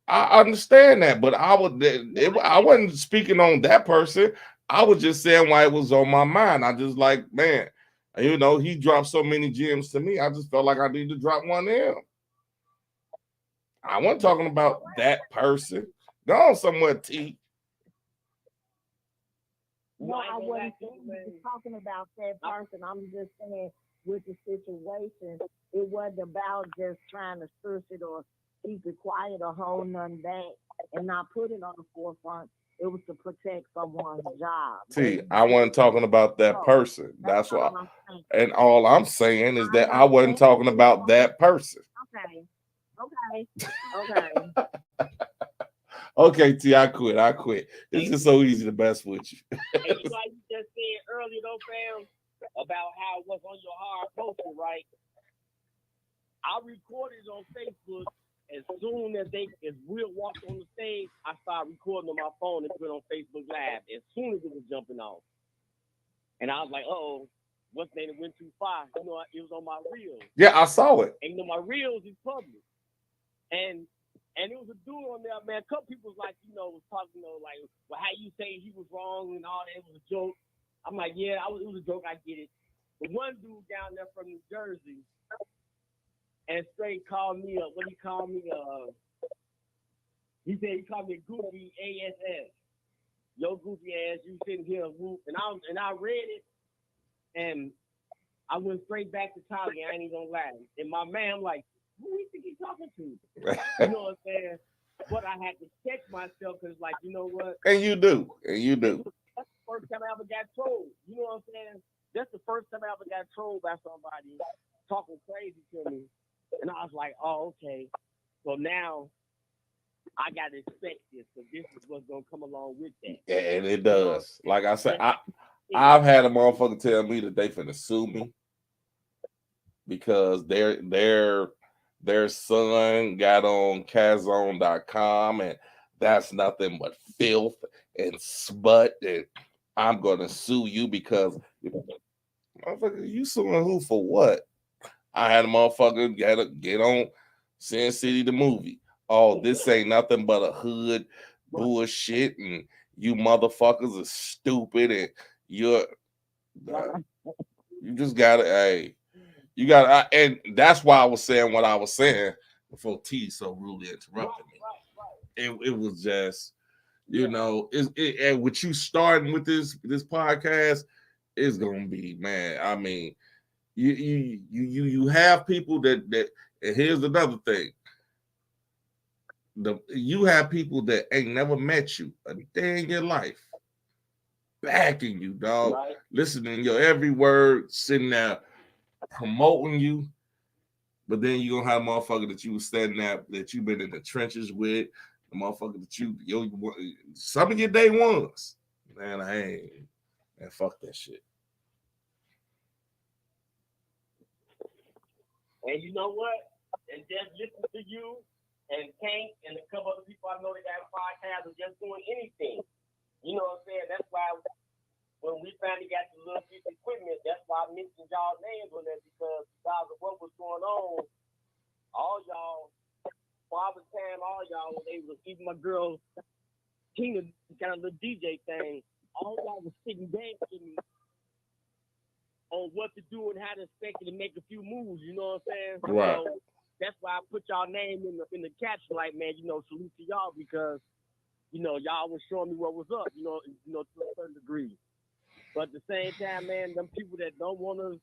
I understand that, but I wasn't speaking on that person. I was just saying why it was on my mind. I just like, man, you know, he dropped so many gems to me. I just felt like I needed to drop one to him. I wasn't talking about that person. Go on somewhere, T. No, I wasn't talking about that person. I'm just saying with the situation, it wasn't about just trying to search it or keep it quiet or hold nothing back and not put it on the forefront. It was to protect someone's job. See, I wasn't talking about that person. That's why. And all I'm saying is that I wasn't talking about that person. Okay. Okay, T, I quit. It's just so easy to mess with you. And you know, like you just said earlier, though, fam, about how what's on your heart posted, right? I recorded it on Facebook as soon as Will walked on the stage, I started recording on my phone and put it on Facebook Live as soon as it was jumping off. And I was like, oh, what's the name? It went too far. You know, it was on my reels. Yeah, I saw it. And you know, my reels is public. And it was a dude on there, man. A couple people was like, you know, was talking, you know, like, well, how you say he was wrong and all that. It was a joke. I'm like, yeah, it was a joke. I get it. But one dude down there from New Jersey, and straight called me up. What he called me? He said he called me goofy ass. Yo, goofy ass, you sitting here whoop. And I read it, and I went straight back to Tommy. I ain't even gonna lie. And my man, I'm like, who do you think he's talking to? You know what I'm saying? But I had to check myself because, like, you know what? And you do. That's the first time I ever got trolled. You know what I'm saying? That's the first time I ever got trolled by somebody talking crazy to me. And I was like, oh, okay. So now I got to expect this because this is what's going to come along with that. Yeah, and it does. Like I said, I've had a motherfucker tell me that they finna sue me because their son got on Kazone.com and that's nothing but filth and smut, and I'm gonna sue you because motherfucker, you suing who for what? I had a motherfucker get on Sin City the movie. Oh, this ain't nothing but a hood bullshit, and you motherfuckers are stupid, and you just gotta, and that's why I was saying what I was saying before T so rudely interrupted me. It was just, you know, and with you starting with this podcast, it's gonna be, man. I mean, you have people that and here's another thing. You have people that ain't never met you a day in your life, backing you, dog, right. Listening to your every word, sitting there promoting you. But then you gonna have a motherfucker that you was standing at, that you've been in the trenches with, the motherfucker that some of your day ones. Man, man, fuck that shit. And you know what? And just listen to you and Tank and a couple other people I know that got podcasts are just doing anything. You know what I'm saying? That's why when we finally got the little piece of equipment, that's why I mentioned y'all names on that, because regardless of what was going on, all y'all, Father Time, all y'all was able to, even my girl Tina, kind of the DJ thing, all y'all was sitting down to me on what to do and how to expect it to make a few moves, you know what I'm saying? Right. So that's why I put y'all name in the caption, like, man, you know, salute to y'all, because, you know, y'all was showing me what was up, you know, to a certain degree. But at the same time, man, them people that don't wanna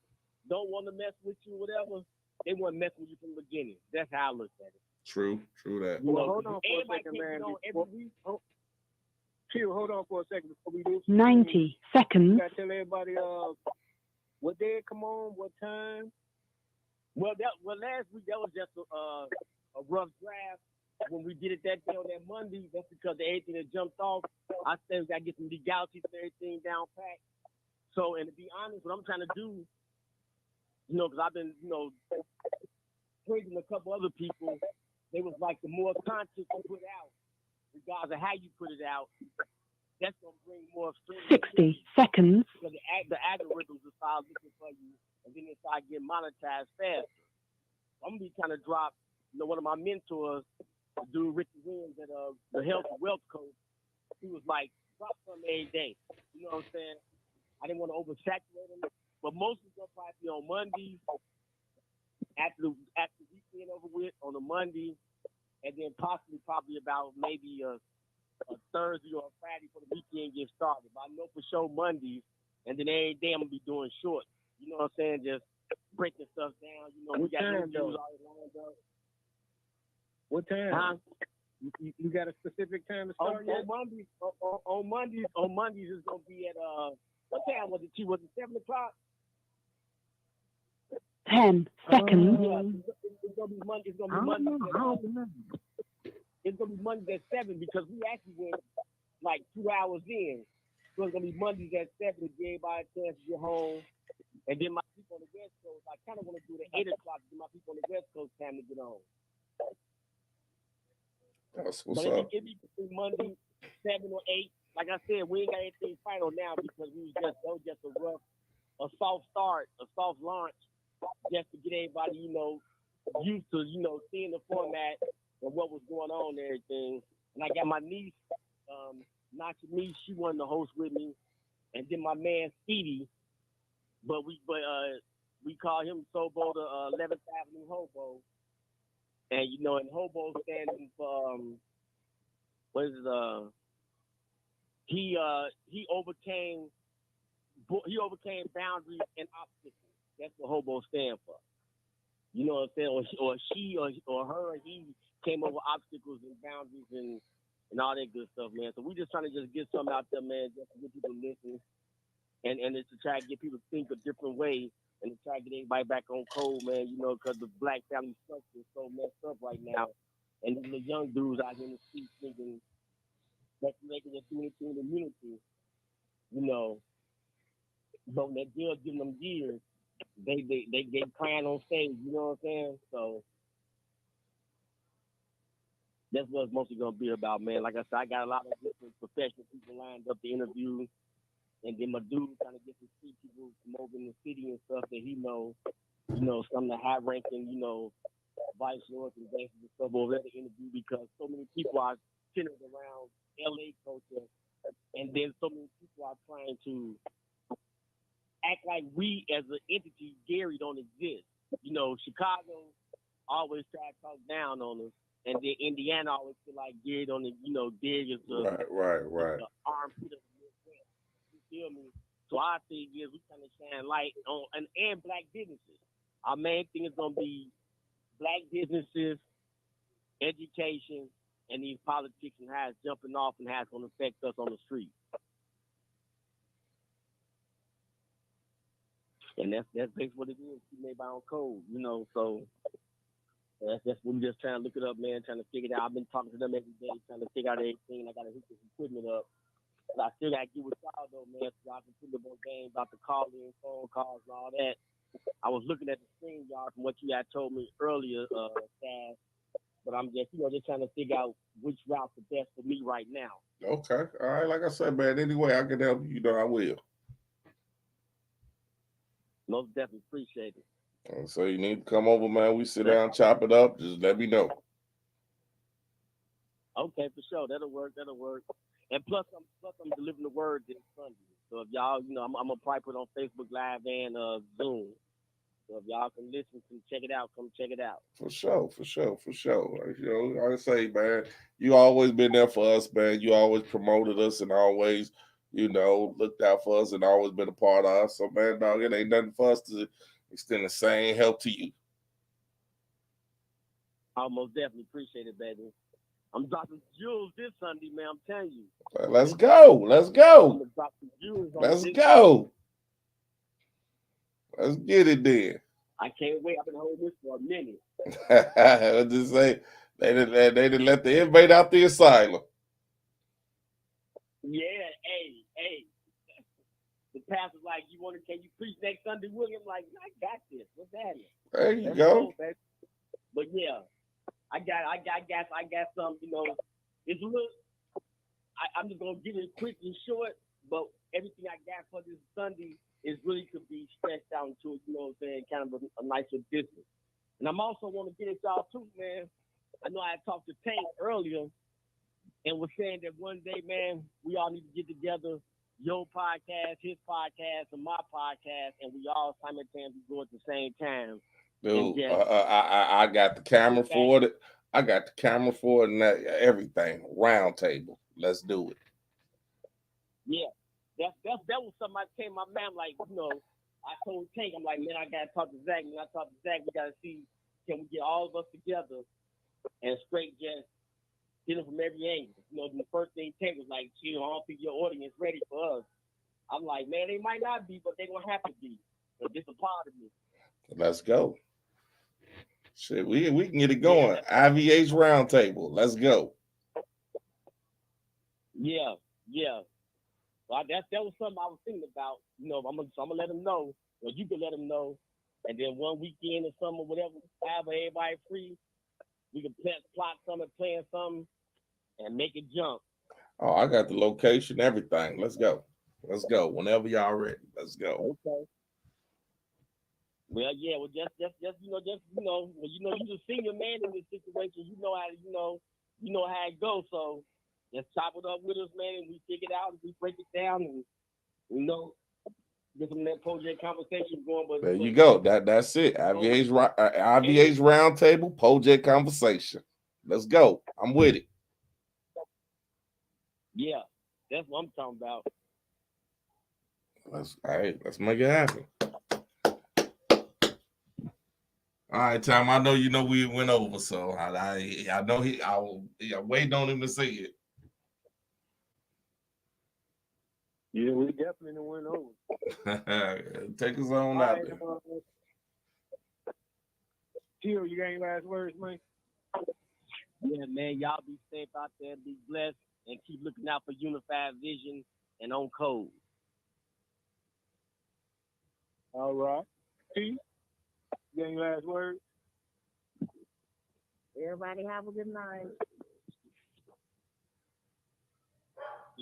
mess with you, whatever, they want to mess with you from the beginning. That's how I look at it. True that. Well, hold on for a second, man. Hold on for a second before we do. 90 seconds. You gotta tell everybody what day it come on, what time. Well, last week that was just a rough draft. When we did it that day on that Monday, that's because everything that jumped off. I said we gotta get some legalities and everything down pat. So, and to be honest, what I'm trying to do, you know, because I've been, you know, praising a couple other people, they was like, the more content you put out, regardless of how you put it out, that's gonna bring more 60 seconds. Because the algorithms will start looking for you, and then they start getting monetized faster. I'm gonna be trying to drop, you know, one of my mentors, dude Richard Williams at the Health and Wealth Coach. He was like, drop something every day. You know what I'm saying? I didn't want to oversaturate him, but most of them probably be on Mondays after the weekend over with on a Monday, and then probably about maybe a Thursday or a Friday for the weekend get started. But I know for sure Mondays, and then every day I'm gonna be doing short. You know what I'm saying? Just breaking stuff down. You know, we got new news already lined up. What time? You got a specific time to start yet? On Mondays it's gonna be at what time was it? Was it 7 o'clock? 10 seconds. Yeah, it's gonna be Monday. It's gonna be Monday at 7 because we actually went like 2 hours in. So it's gonna be Mondays at 7 to give everybody a chance to get home. And then my people on the West Coast, I kind of want to do it at 8 o'clock to give my people on the West Coast time to get on. That's what's But up. it be between Monday 7 or 8. Like I said, we ain't got anything final now because that was just a soft start, a soft launch, just to get everybody, used to, seeing the format and what was going on and everything. And I got my niece, Nacha Me, she wanted to host with me, and then my man Speedy, but we call him Sobo the 11th Avenue Hobo, and and Hobo standing for what is it? He overcame boundaries and obstacles. That's what Hobo stand for. You know what I'm saying? Or she or her or he came over obstacles and boundaries and all that good stuff, man. So we just trying to just get something out there, man, just to get people to listen and it's to try to get people to think a different way and to try to get everybody back on code, man, because the black family structure is so messed up right now. And the young dudes out here in the streets thinking that they can just do anything in the community, but when that girl giving them years, they crying on stage, you know what I'm saying? So that's what it's mostly gonna be about, man. Like I said, I got a lot of different professional people lined up to interview, and then my dude trying to get some street people from over in the city and stuff that he knows, some of the high ranking, vice lords and gangsters and stuff over there to interview because so many people are centered around LA culture, and then so many people are trying to act like we as an entity, Gary, don't exist. Chicago always try to talk down on us, and then Indiana always feel like Gary don't, Gary is the Right. the armpit of the Midwest. You feel me? So our thing is we trying to shine light on and black businesses. Our main thing is gonna be black businesses, education, and these politics and how it's jumping off and how it's gonna affect us on the street. And that's basically what it is. Keep everybody on code, so that's what we just trying to look it up, man, trying to figure it out. I've been talking to them every day, trying to figure out everything. I gotta hook this equipment up. But I still gotta get with y'all though, man, so I can put the more game about the calling, phone calls and all that. I was looking at the screen, y'all, from what you had told me earlier, Cass. But I'm just, just trying to figure out which route's the best for me right now. Okay. All right. Like I said, man, any way I can help you, I will. Most definitely appreciate it. So you need to come over, man. We sit down, chop it up. Just let me know. Okay, for sure. That'll work. And plus, I'm delivering the word this Sunday. So if y'all, I'm gonna probably put it on Facebook Live and Zoom. So if y'all can listen, can check it out. Come check it out. For sure. Like I say, man, you always been there for us, man. You always promoted us and always, looked out for us and always been a part of us. So, man, dog, it ain't nothing for us to extend the same help to you. I most definitely appreciate it, baby. I'm dropping jewels this Sunday, man. I'm telling you. Let's go. I'm gonna drop some jewels on Let's this go. Let's get it then. I can't wait. I've been holding this for a minute. I just say they didn't let the inmate out the asylum. Yeah, hey. The pastor's like, can you preach next Sunday, William? Like, I got this. What's that? There you go. Cool, but yeah, I got some. It's a little. I'm just gonna give it quick and short, but everything I got for this Sunday is really could be stretched out into, kind of a nicer distance. And I'm also want to get at y'all too, man. I know I talked to Tank earlier and was saying that one day, man, we all need to get together, your podcast, his podcast, and my podcast, and we all simultaneously go at the same time. Dude, I got the camera for it. I got the camera for it and everything. Round table. Let's do it. Yeah. That was something that came to my mind, like, I told Tank, I'm like, man, I gotta talk to Zach. When I talk to Zach, we gotta see, can we get all of us together and straight just get them from every angle. The first thing Tank was like, I don't think your audience ready for us. I'm like, man, they might not be, but they're gonna have to be. But this is a part of me. Let's go. Shit, we can get it going. IVH Roundtable. Let's go. Yeah. Well, that was something I was thinking about. I'm gonna let them know, or you can let them know, and then one weekend or something, or whatever, however everybody free, we can plot something, plan something, and make it jump. Oh, I got the location, everything. Let's go. Let's go. Whenever y'all ready. Let's go. Okay. Well, yeah. Well, just when you're the senior man in this situation, you know how it goes. So just chop it up with us, man, and we figure it out, and we break it down, and get some of that project conversation going. But There you go. That's it. IVA's round table, project conversation. Let's go. I'm with it. Yeah, that's what I'm talking about. Let's make it happen. All right, Tom. I know we went over, so I know I'm waiting on him to say it. Yeah, we definitely went over. Take us on out there. Tio, you got any last words, man? Yeah, man. Y'all be safe out there, be blessed, and keep looking out for Unified Vision and On Code. All right. T, you got any last words? Everybody have a good night.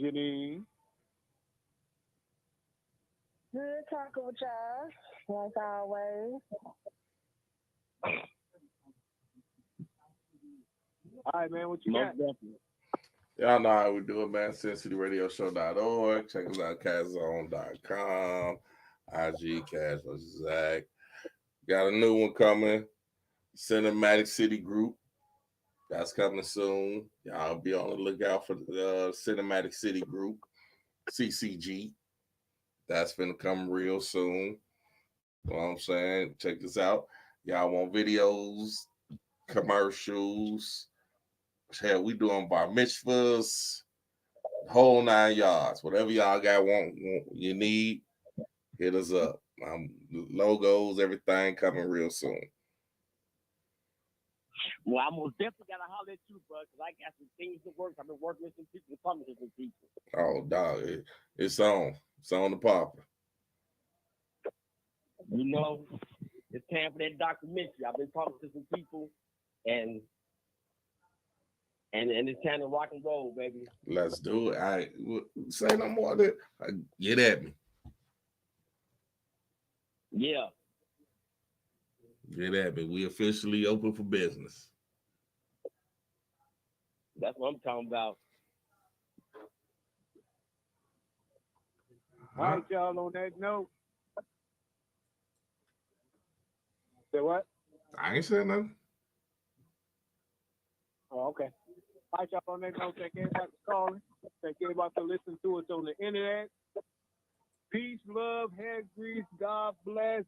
Janine. Good talking with y'all, like always. All right, man, what you got? Y'all know how we do it, man. SinCityRadioShow.org. Check us out, CashZone.com. IG Cash vs. Zach. Got a new one coming. Cinematic City Group. That's coming soon. Y'all be on the lookout for the Cinematic City Group, CCG. That's gonna come real soon. You know what I'm saying? Check this out. Y'all want videos, commercials. Hell, we doing bar mitzvahs, whole 9 yards. Whatever y'all want you need, hit us up. Logos, everything coming real soon. Well, I most definitely got to holler at you, bro, because I got some things to work. I've been working with some people, talking to some people. Oh, dog, it's on. It's on the popper. It's time for that documentary. I've been talking to some people, and it's time to rock and roll, baby. Let's do it. I say no more than get at me. Yeah. Get at me. We officially open for business. That's what I'm talking about. All right, y'all, on that note. Say what? I ain't saying nothing. Oh, okay. All right, y'all, on that note, thank everybody for calling. Thank everybody for listening to us on the internet. Peace, love, hair grease, God bless.